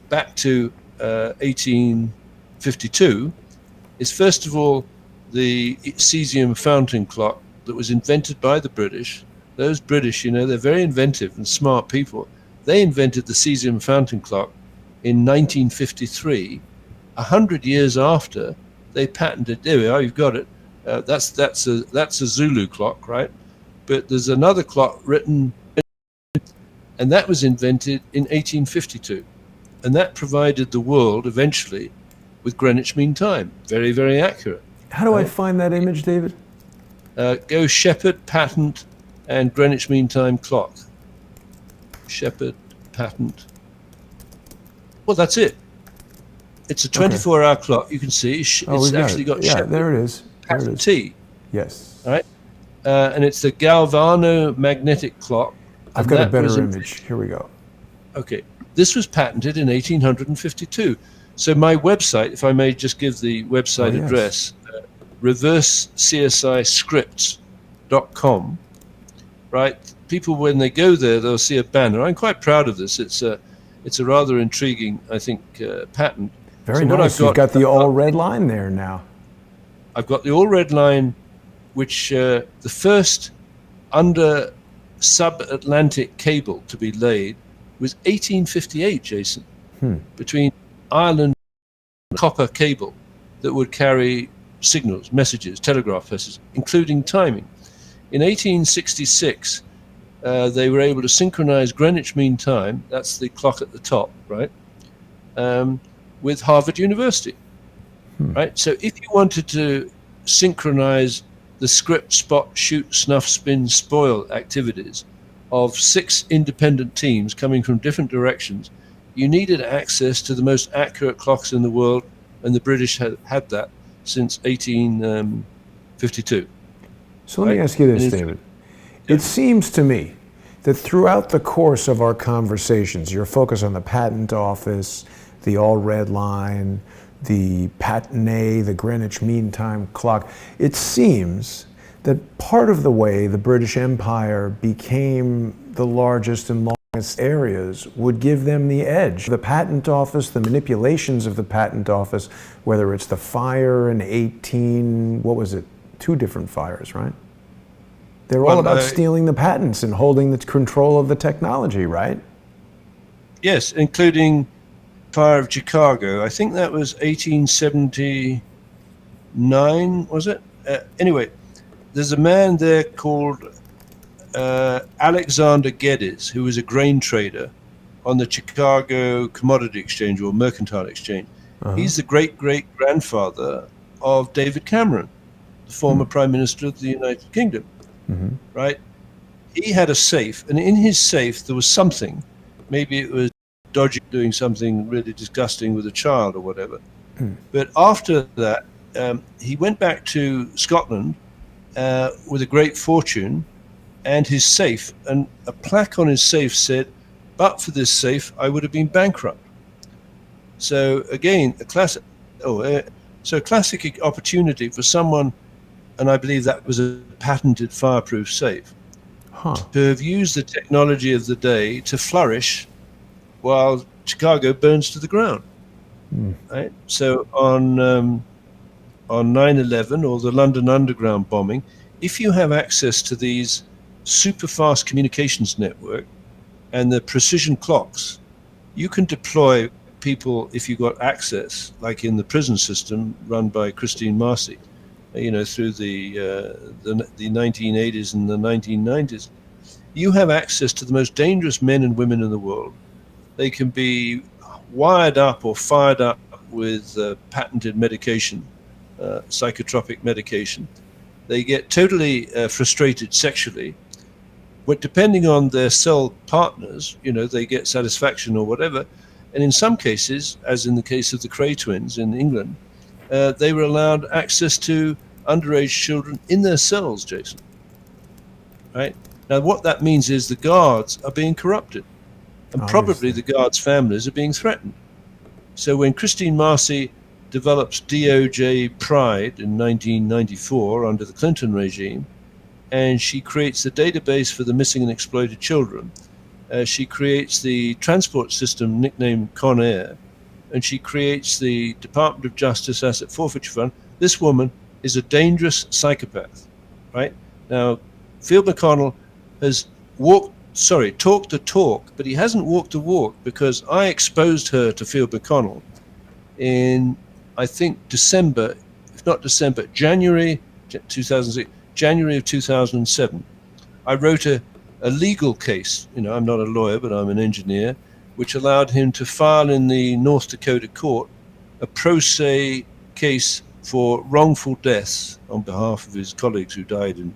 back to 1852 is, first of all, the cesium fountain clock that was invented by the British. Those British, they're very inventive and smart people. They invented the cesium fountain clock in 1953, 100 years after they patented. There we are, you've got it. That's a Zulu clock, right? But there's another clock written, and that was invented in 1852. And that provided the world eventually with Greenwich Mean Time. Very, very accurate. How do I find that image, David? Go Shepherd, patent, and Greenwich Mean Time clock. Shepherd, patent. Well, that's it. It's a 24-hour clock. You can see it's actually got Shepherd. There it is. Patent T. Yes. All right. And it's the Galvano magnetic clock. I've got a better image. Here we go. Okay. This was patented in 1852. So my website, if I may just give the website address, reversecciscripts.com, right? People, when they go there, they'll see a banner. I'm quite proud of this. It's a rather intriguing, I think, patent. Very nice. You've got the all red line there now. I've got the all red line, which the first under sub-Atlantic cable to be laid was 1858, Jason, between Ireland and copper cable that would carry signals, messages, telegraph messages, including timing. In 1866, they were able to synchronize Greenwich Mean Time. That's the clock at the top, right? with Harvard University, right? So if you wanted to synchronize the script, spot, shoot, snuff, spin, spoil activities of 6 independent teams coming from different directions, you needed access to the most accurate clocks in the world, and the British had that since 1852. So let me ask you this, David. It seems to me that throughout the course of our conversations, your focus on the patent office, the all red line, the patent, the Greenwich Mean Time clock, it seems that part of the way the British Empire became the largest and longest areas would give them the edge. The patent office, the manipulations of the patent office, whether it's the fire in 2 different fires, right? They're all about stealing the patents and holding the control of the technology, right? Yes, including Fire of Chicago. I think that was 1879, was it? Anyway, there's a man there called Alexander Geddes, who was a grain trader on the Chicago Commodity Exchange or Mercantile Exchange. He's the great-great-grandfather of David Cameron, the former Prime Minister of the United Kingdom, right? He had a safe, and in his safe there was something. Maybe it was dodgy, doing something really disgusting with a child or whatever. But after that, he went back to Scotland with a great fortune and his safe, and a plaque on his safe said, "But for this safe, I would have been bankrupt." So again, a classic opportunity for someone, and I believe that was a patented fireproof safe, to have used the technology of the day to flourish while Chicago burns to the ground. Right? So on 9/11 or the London Underground bombing, if you have access to these super fast communications network and the precision clocks, you can deploy people if you got access, like in the prison system run by Christine Marcy, through the 1980s and the 1990s. You have access to the most dangerous men and women in the world. They can be wired up or fired up with patented medication, psychotropic medication. They get totally frustrated sexually. But depending on their cell partners, they get satisfaction or whatever. And in some cases, as in the case of the Cray twins in England, they were allowed access to underage children in their cells, Jason. Right? Now, what that means is the guards are being corrupted. And probably the guards' families are being threatened. So when Christine Marcy develops DOJ Pride in 1994 under the Clinton regime, and she creates the database for the missing and exploited children, she creates the transport system nicknamed Con Air, and she creates the Department of Justice Asset Forfeiture Fund. This woman is a dangerous psychopath, right? Now, Field McConnell has talked the talk, but he hasn't walked the walk, because I exposed her to Field McConnell in, I think, January 2006, January of 2007. I wrote a legal case, I'm not a lawyer, but I'm an engineer, which allowed him to file in the North Dakota court a pro se case for wrongful deaths on behalf of his colleagues who died in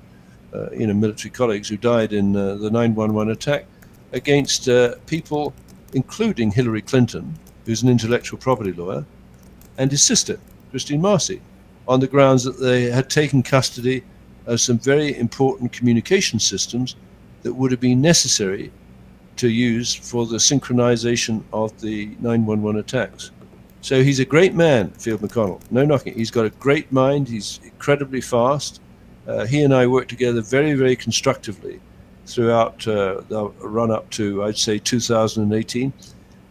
military colleagues who died in the 9/11 attack, against people, including Hillary Clinton, who's an intellectual property lawyer, and his sister, Christine Marcy, on the grounds that they had taken custody of some very important communication systems that would have been necessary to use for the synchronization of the 9/11 attacks. So he's a great man, Field McConnell. No knocking. He's got a great mind. He's incredibly fast. He and I worked together very, very constructively throughout the run up to, I'd say, 2018.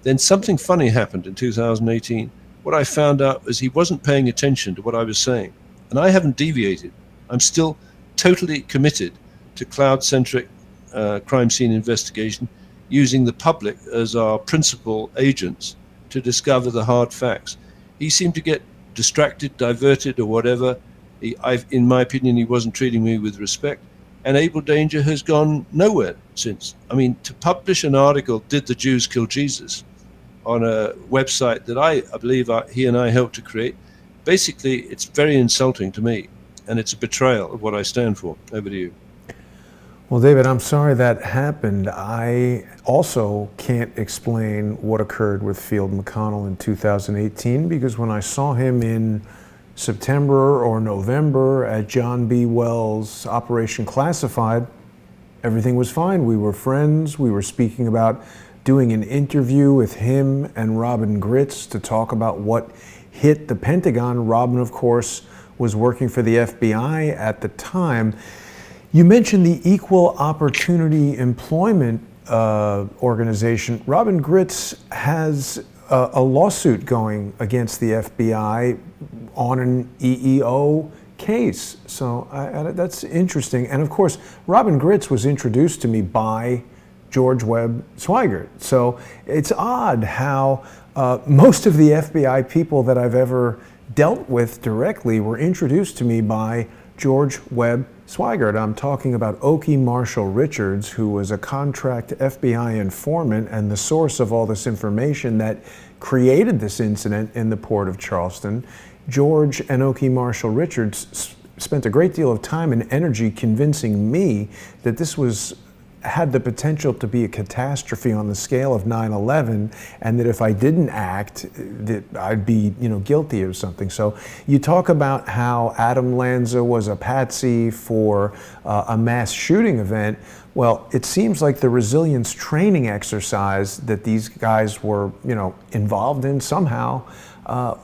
Then something funny happened in 2018. What I found out was he wasn't paying attention to what I was saying. And I haven't deviated. I'm still totally committed to cloud-centric crime scene investigation, using the public as our principal agents to discover the hard facts. He seemed to get distracted, diverted, or whatever. In my opinion, he wasn't treating me with respect. And Able Danger has gone nowhere since. I mean, to publish an article, "Did the Jews kill Jesus?" on a website that I believe he and I helped to create. Basically, it's very insulting to me, and it's a betrayal of what I stand for. Over to you. Well, David, I'm sorry that happened. I also can't explain what occurred with Field McConnell in 2018, because when I saw him in September or November at John B. Wells' Operation Classified, everything was fine. We were friends. We were speaking about doing an interview with him and Robin Gritz to talk about what hit the Pentagon. Robin, of course, was working for the FBI at the time. You mentioned the Equal Opportunity Employment organization. Robin Gritz has a lawsuit going against the FBI on an EEO case. So that's interesting. And of course, Robin Gritz was introduced to me by George Webb Sweigert. So it's odd how most of the FBI people that I've ever dealt with directly were introduced to me by George Webb Sweigert. I'm talking about Okie Marshall Richards, who was a contract FBI informant and the source of all this information that created this incident in the port of Charleston. George and Okie Marshall Richards spent a great deal of time and energy convincing me that this had the potential to be a catastrophe on the scale of 9/11, and that if I didn't act, that I'd be, guilty of something. So you talk about how Adam Lanza was a patsy for a mass shooting event. Well, it seems like the resilience training exercise that these guys were, involved in somehow,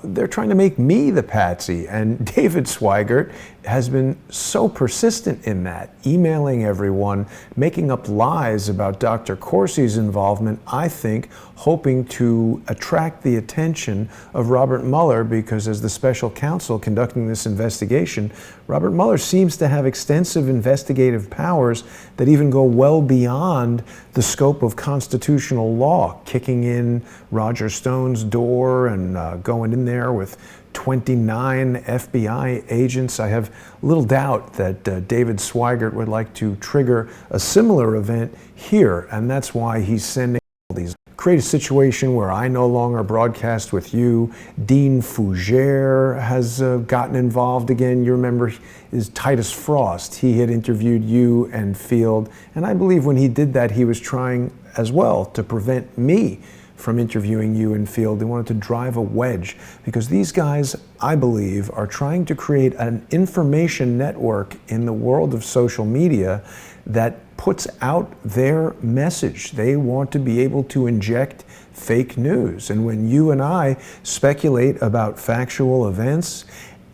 they're trying to make me the patsy. And David Sweigert has been so persistent in that, emailing everyone, making up lies about Dr. Corsi's involvement, I think, hoping to attract the attention of Robert Mueller, because as the special counsel conducting this investigation, Robert Mueller seems to have extensive investigative powers that even go well beyond the scope of constitutional law, kicking in Roger Stone's door and going in there with 29 FBI agents. I have little doubt that David Sweigert would like to trigger a similar event here, and that's why he's sending all these. Create a situation where I no longer broadcast with you. Dean Fougere has gotten involved again. You remember is Titus Frost. He had interviewed you and Field, and I believe when he did that, he was trying as well to prevent me from interviewing you in Field. They wanted to drive a wedge, because these guys, I believe, are trying to create an information network in the world of social media that puts out their message. They want to be able to inject fake news. And when you and I speculate about factual events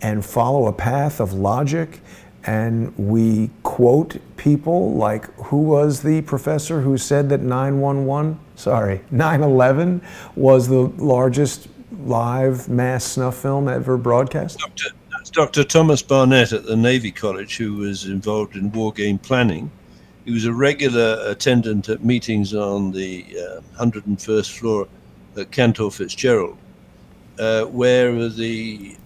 and follow a path of logic, and we quote people like, who was the professor who said that 9/11 was the largest live mass snuff film ever broadcast? Dr. Thomas Barnett at the Navy College, who was involved in war game planning. He was a regular attendant at meetings on the 101st floor at Cantor Fitzgerald, where the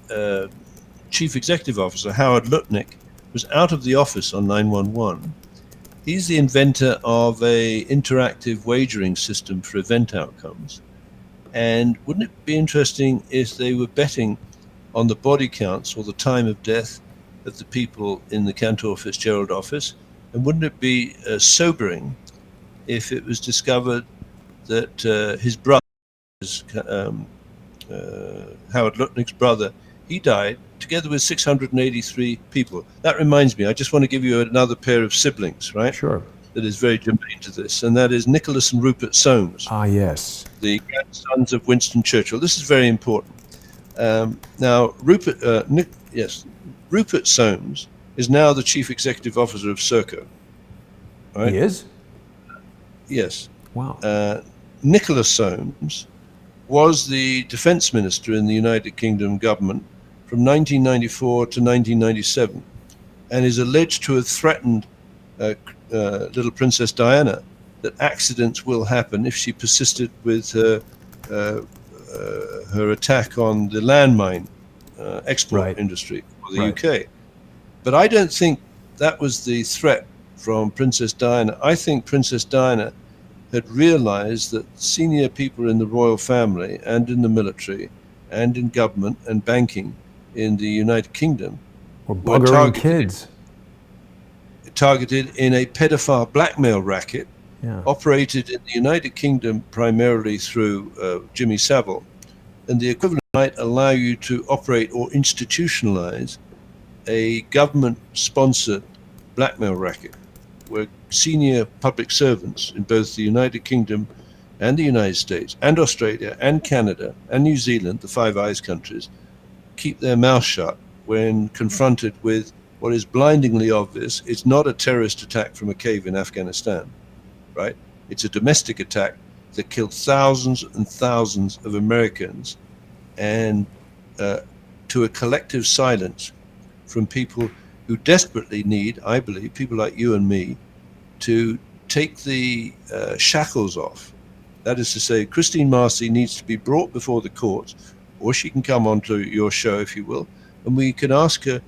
chief executive officer, Howard Lutnick, was out of the office on 9/11. He's the inventor of a interactive wagering system for event outcomes. And wouldn't it be interesting if they were betting on the body counts or the time of death of the people in the Cantor Fitzgerald office? And wouldn't it be sobering if it was discovered that his brother, Howard Lutnick's brother, he died together with 683 people. That reminds me, I just want to give you another pair of siblings, right? Sure. That is very germane to this, and that is Nicholas and Rupert Soames. Ah, yes. The grandsons of Winston Churchill. This is very important. Now, Rupert Soames is now the chief executive officer of Serco. Right? He is? Yes. Wow. Nicholas Soames was the defense minister in the United Kingdom government from 1994 to 1997, and is alleged to have threatened little Princess Diana that accidents will happen if she persisted with her attack on the landmine export industry for the UK. But I don't think that was the threat from Princess Diana. I think Princess Diana had realized that senior people in the royal family and in the military and in government and banking in the United Kingdom were buggering targeted in a pedophile blackmail racket, operated in the United Kingdom primarily through Jimmy Savile, and the equivalent might allow you to operate or institutionalize a government-sponsored blackmail racket, where senior public servants in both the United Kingdom and the United States and Australia and Canada and New Zealand, the Five Eyes countries, keep their mouth shut when confronted with what is blindingly obvious. It's not a terrorist attack from a cave in Afghanistan, right? It's a domestic attack that killed thousands and thousands of Americans, and to a collective silence from people who desperately need, I believe, people like you and me, to take the shackles off. That is to say, Christine Marcy needs to be brought before the courts, or she can come onto your show, if you will, and we can ask her,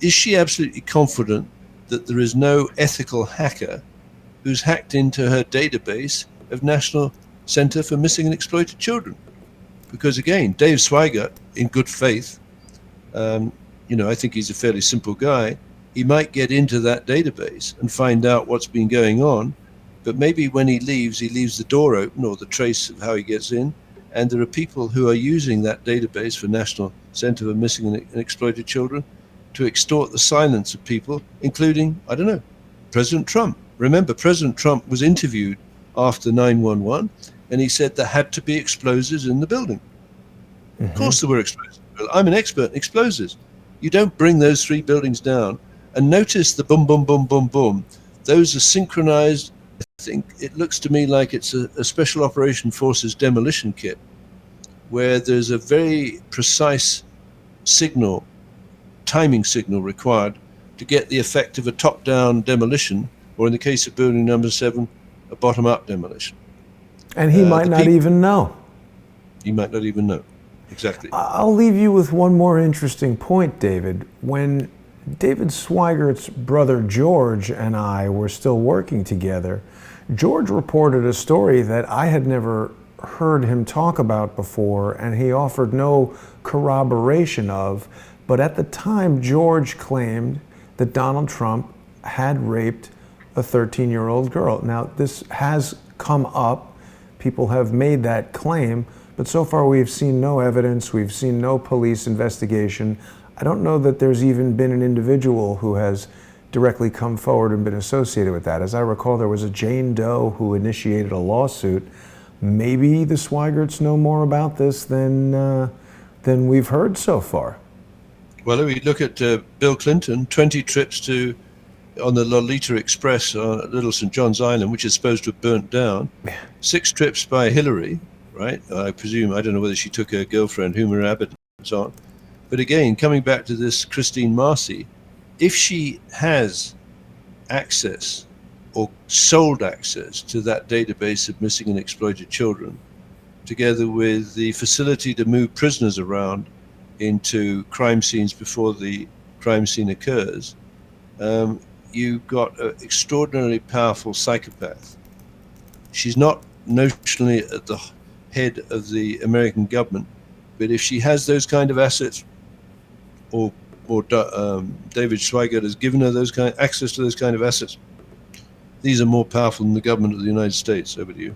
is she absolutely confident that there is no ethical hacker who's hacked into her database of National Center for Missing and Exploited Children? Because again, Dave Sweigert, in good faith, I think he's a fairly simple guy. He might get into that database and find out what's been going on, but maybe when he leaves the door open, or the trace of how he gets in, and there are people who are using that database for National Center for Missing and Exploited Children to extort the silence of people, including, I don't know, President Trump. Remember, President Trump was interviewed after 9/11, and he said there had to be explosives in the building. Of course there were explosives. I'm an expert in explosives. You don't bring those three buildings down. And notice the boom, boom, boom, boom, boom. Those are synchronized. I think it looks to me like it's a Special Operation Forces demolition kit, where there's a very precise signal, timing signal required to get the effect of a top-down demolition, or in the case of building number 7, a bottom-up demolition. And he might not even know. He might not even know. Exactly. I'll leave you with one more interesting point, David. When David Sweigert's brother George and I were still working together, George reported a story that I had never heard him talk about before, and he offered no corroboration of. But at the time, George claimed that Donald Trump had raped a 13-year-old girl. Now, this has come up. People have made that claim, but so far we've seen no evidence. We've seen no police investigation. I don't know that there's even been an individual who has directly come forward and been associated with that. As I recall, there was a Jane Doe who initiated a lawsuit. Maybe the Sweigerts know more about this than we've heard so far. Well, we look at Bill Clinton, 20 trips on the Lolita Express on Little St. John's Island, which is supposed to have burnt down. 6 trips by Hillary, right? I presume, I don't know whether she took her girlfriend, Huma Abedin, and so on. But again, coming back to this Christine Marcy, if she has access or sold access to that database of missing and exploited children, together with the facility to move prisoners around into crime scenes before the crime scene occurs, you've got an extraordinarily powerful psychopath. She's not notionally at the head of the American government, but if she has those kind of assets, or David Sweigert has given her access to those kind of assets, these are more powerful than the government of the United States. Over to you.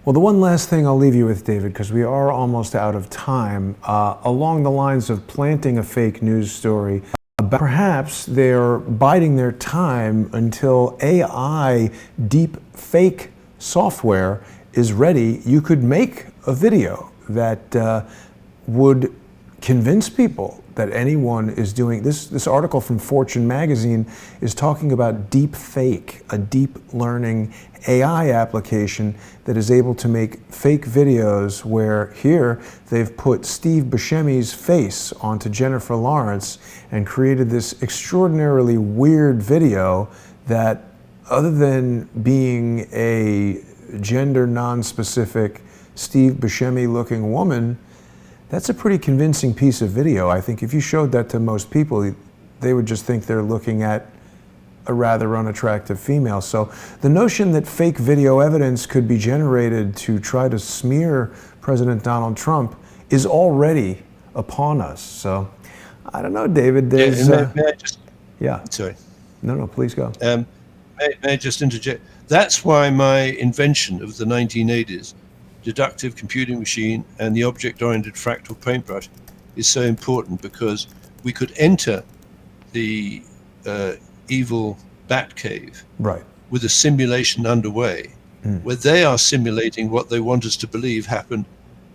Well, the one last thing I'll leave you with, David, because we are almost out of time, along the lines of planting a fake news story, perhaps they're biding their time until AI deep fake software is ready. You could make a video that would convince people that anyone is doing this. This article from Fortune magazine is talking about deep fake, a deep learning AI application that is able to make fake videos, where here they've put Steve Buscemi's face onto Jennifer Lawrence and created this extraordinarily weird video that, other than being a gender non-specific Steve Buscemi looking woman, that's a pretty convincing piece of video. I think if you showed that to most people, they would just think they're looking at a rather unattractive female. So the notion that fake video evidence could be generated to try to smear President Donald Trump is already upon us. So I don't know, David. There's, may I just... Yeah. Sorry. No, please go. May I just interject? That's why my invention of the 1980s, deductive computing machine and the object-oriented fractal paintbrush, is so important, because we could enter the evil Batcave with a simulation underway where they are simulating what they want us to believe happened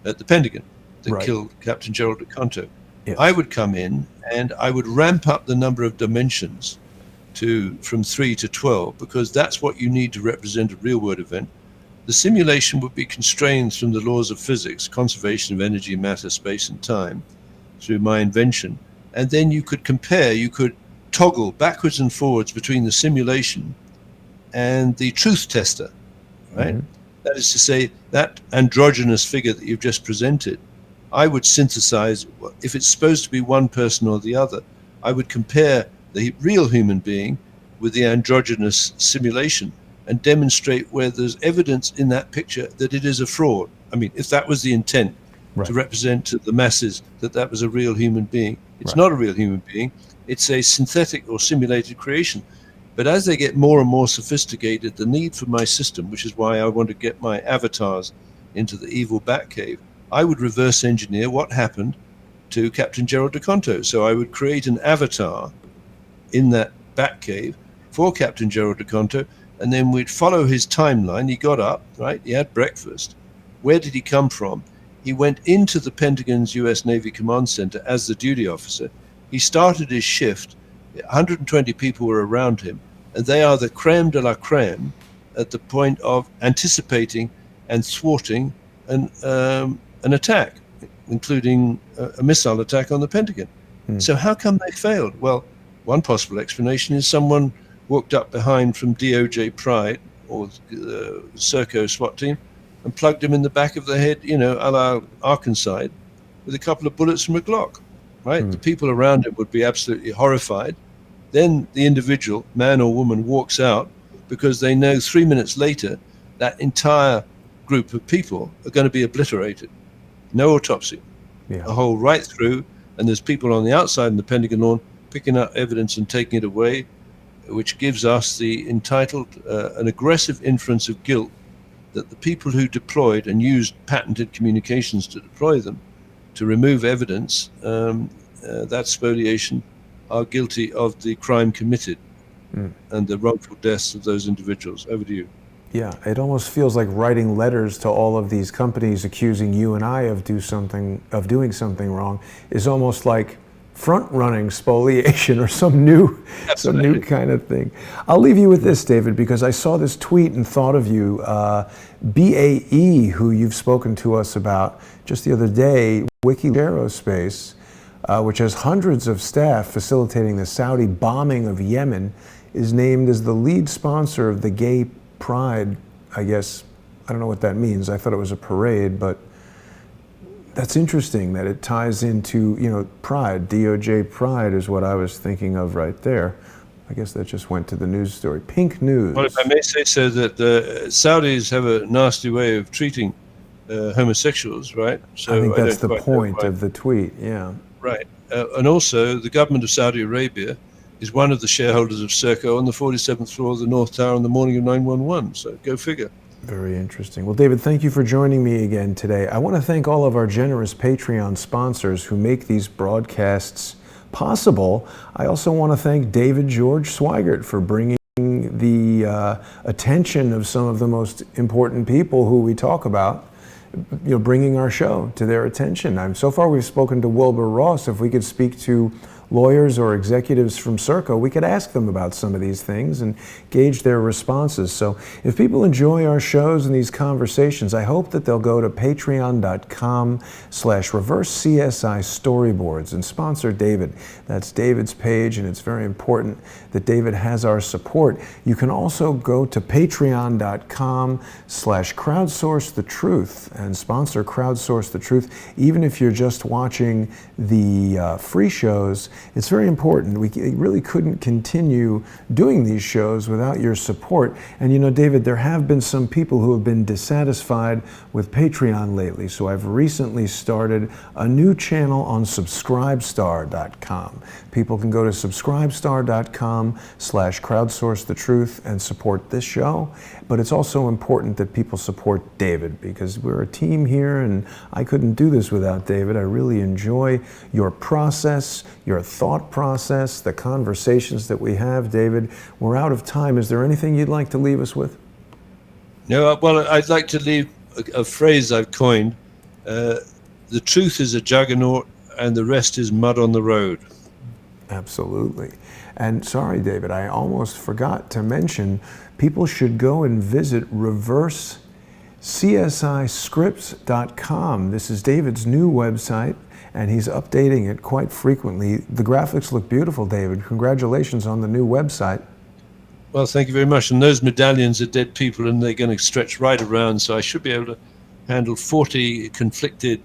at the Pentagon that killed Captain Gerald DeConto. Yes. I would come in and I would ramp up the number of dimensions from 3 to 12, because that's what you need to represent a real-world event. The simulation would be constrained from the laws of physics, conservation of energy, matter, space, and time, through my invention. And then you could compare, you could toggle backwards and forwards between the simulation and the truth tester, right? That is to say, that androgynous figure that you've just presented, I would synthesize, if it's supposed to be one person or the other, I would compare the real human being with the androgynous simulation and demonstrate where there's evidence in that picture that it is a fraud. I mean, if that was the intent, to represent to the masses that that was a real human being. It's not a real human being. It's a synthetic or simulated creation. But as they get more and more sophisticated, the need for my system, which is why I want to get my avatars into the evil Batcave, I would reverse engineer what happened to Captain Gerald DeConto. So I would create an avatar in that Batcave for Captain Gerald DeConto, and then we'd follow his timeline. He got up, right? He had breakfast. Where did he come from? He went into the Pentagon's U.S. Navy Command Center as the duty officer. He started his shift. 120 people were around him, and they are the creme de la creme at the point of anticipating and thwarting an attack, including a missile attack on the Pentagon. So how come they failed? Well, one possible explanation is someone walked up behind from DOJ Pride or Serco SWAT team and plugged him in the back of the head, you know, a la Arkansas, with a couple of bullets from a Glock, right? The people around him would be absolutely horrified. Then the individual, man or woman, walks out because they know 3 minutes later that entire group of people are going to be obliterated. No autopsy. A hole right through, and there's people on the outside in the Pentagon lawn picking up evidence and taking it away, which gives us the entitled, an aggressive inference of guilt that the people who deployed and used patented communications to deploy them, to remove evidence, that spoliation, are guilty of the crime committed and the wrongful deaths of those individuals. Over to you. Yeah, it almost feels like writing letters to all of these companies accusing you and I of doing something wrong is almost like front-running spoliation or some new kind of thing. I'll leave you with this, David, because I saw this tweet and thought of you. BAE, who you've spoken to us about just the other day, Wiki Aerospace, which has hundreds of staff facilitating the Saudi bombing of Yemen, is named as the lead sponsor of the Gay Pride, I guess. I don't know what that means. I thought it was a parade, but that's interesting that it ties into, you know, Pride. DOJ Pride is what I was thinking of right there. I guess that just went to the news story. Pink news. Well, if I may say so, that the Saudis have a nasty way of treating homosexuals, right? So I think that's the point of the tweet, yeah. Right. And also, the government of Saudi Arabia is one of the shareholders of Serco on the 47th floor of the North Tower on the morning of 9/11. So go figure. Very interesting. Well, David, thank you for joining me again today. I want to thank all of our generous Patreon sponsors who make these broadcasts possible. I also want to thank David George Sweigert for bringing the attention of some of the most important people who we talk about, you know, bringing our show to their attention. So far we've spoken to Wilbur Ross. If we could speak to lawyers or executives from Serco, we could ask them about some of these things and gauge their responses. So if people enjoy our shows and these conversations, I hope that they'll go to patreon.com/reverse-CSI storyboards and sponsor David. That's David's page, and it's very important that David has our support. You can also go to patreon.com/crowdsource the truth and sponsor Crowdsource the Truth. Even if you're just watching the free shows, It's very important. We really couldn't continue doing these shows without your support. And you know, David, there have been some people who have been dissatisfied with Patreon lately, so I've recently started a new channel on subscribestar.com. People can go to subscribestar.com/crowdsourcethetruth and support this show. But it's also important that people support David, because we're a team here and I couldn't do this without David. I really enjoy your process, your thought process, the conversations that we have. David, we're out of time. Is there anything you'd like to leave us with? No, well, I'd like to leave a phrase I've coined. The truth is a juggernaut and the rest is mud on the road. Absolutely. And sorry, David, I almost forgot to mention, people should go and visit reversecciscripts.com. This is David's new website, and he's updating it quite frequently. The graphics look beautiful, David. Congratulations on the new website. Well, thank you very much. And those medallions are dead people, and they're going to stretch right around, so I should be able to handle 40 conflicted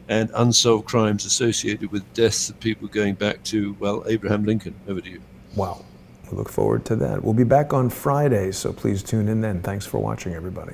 and unsolved crimes associated with deaths of people going back to, well, Abraham Lincoln. Over to you. Wow. We look forward to that. We'll be back on Friday, so please tune in then. Thanks for watching, everybody.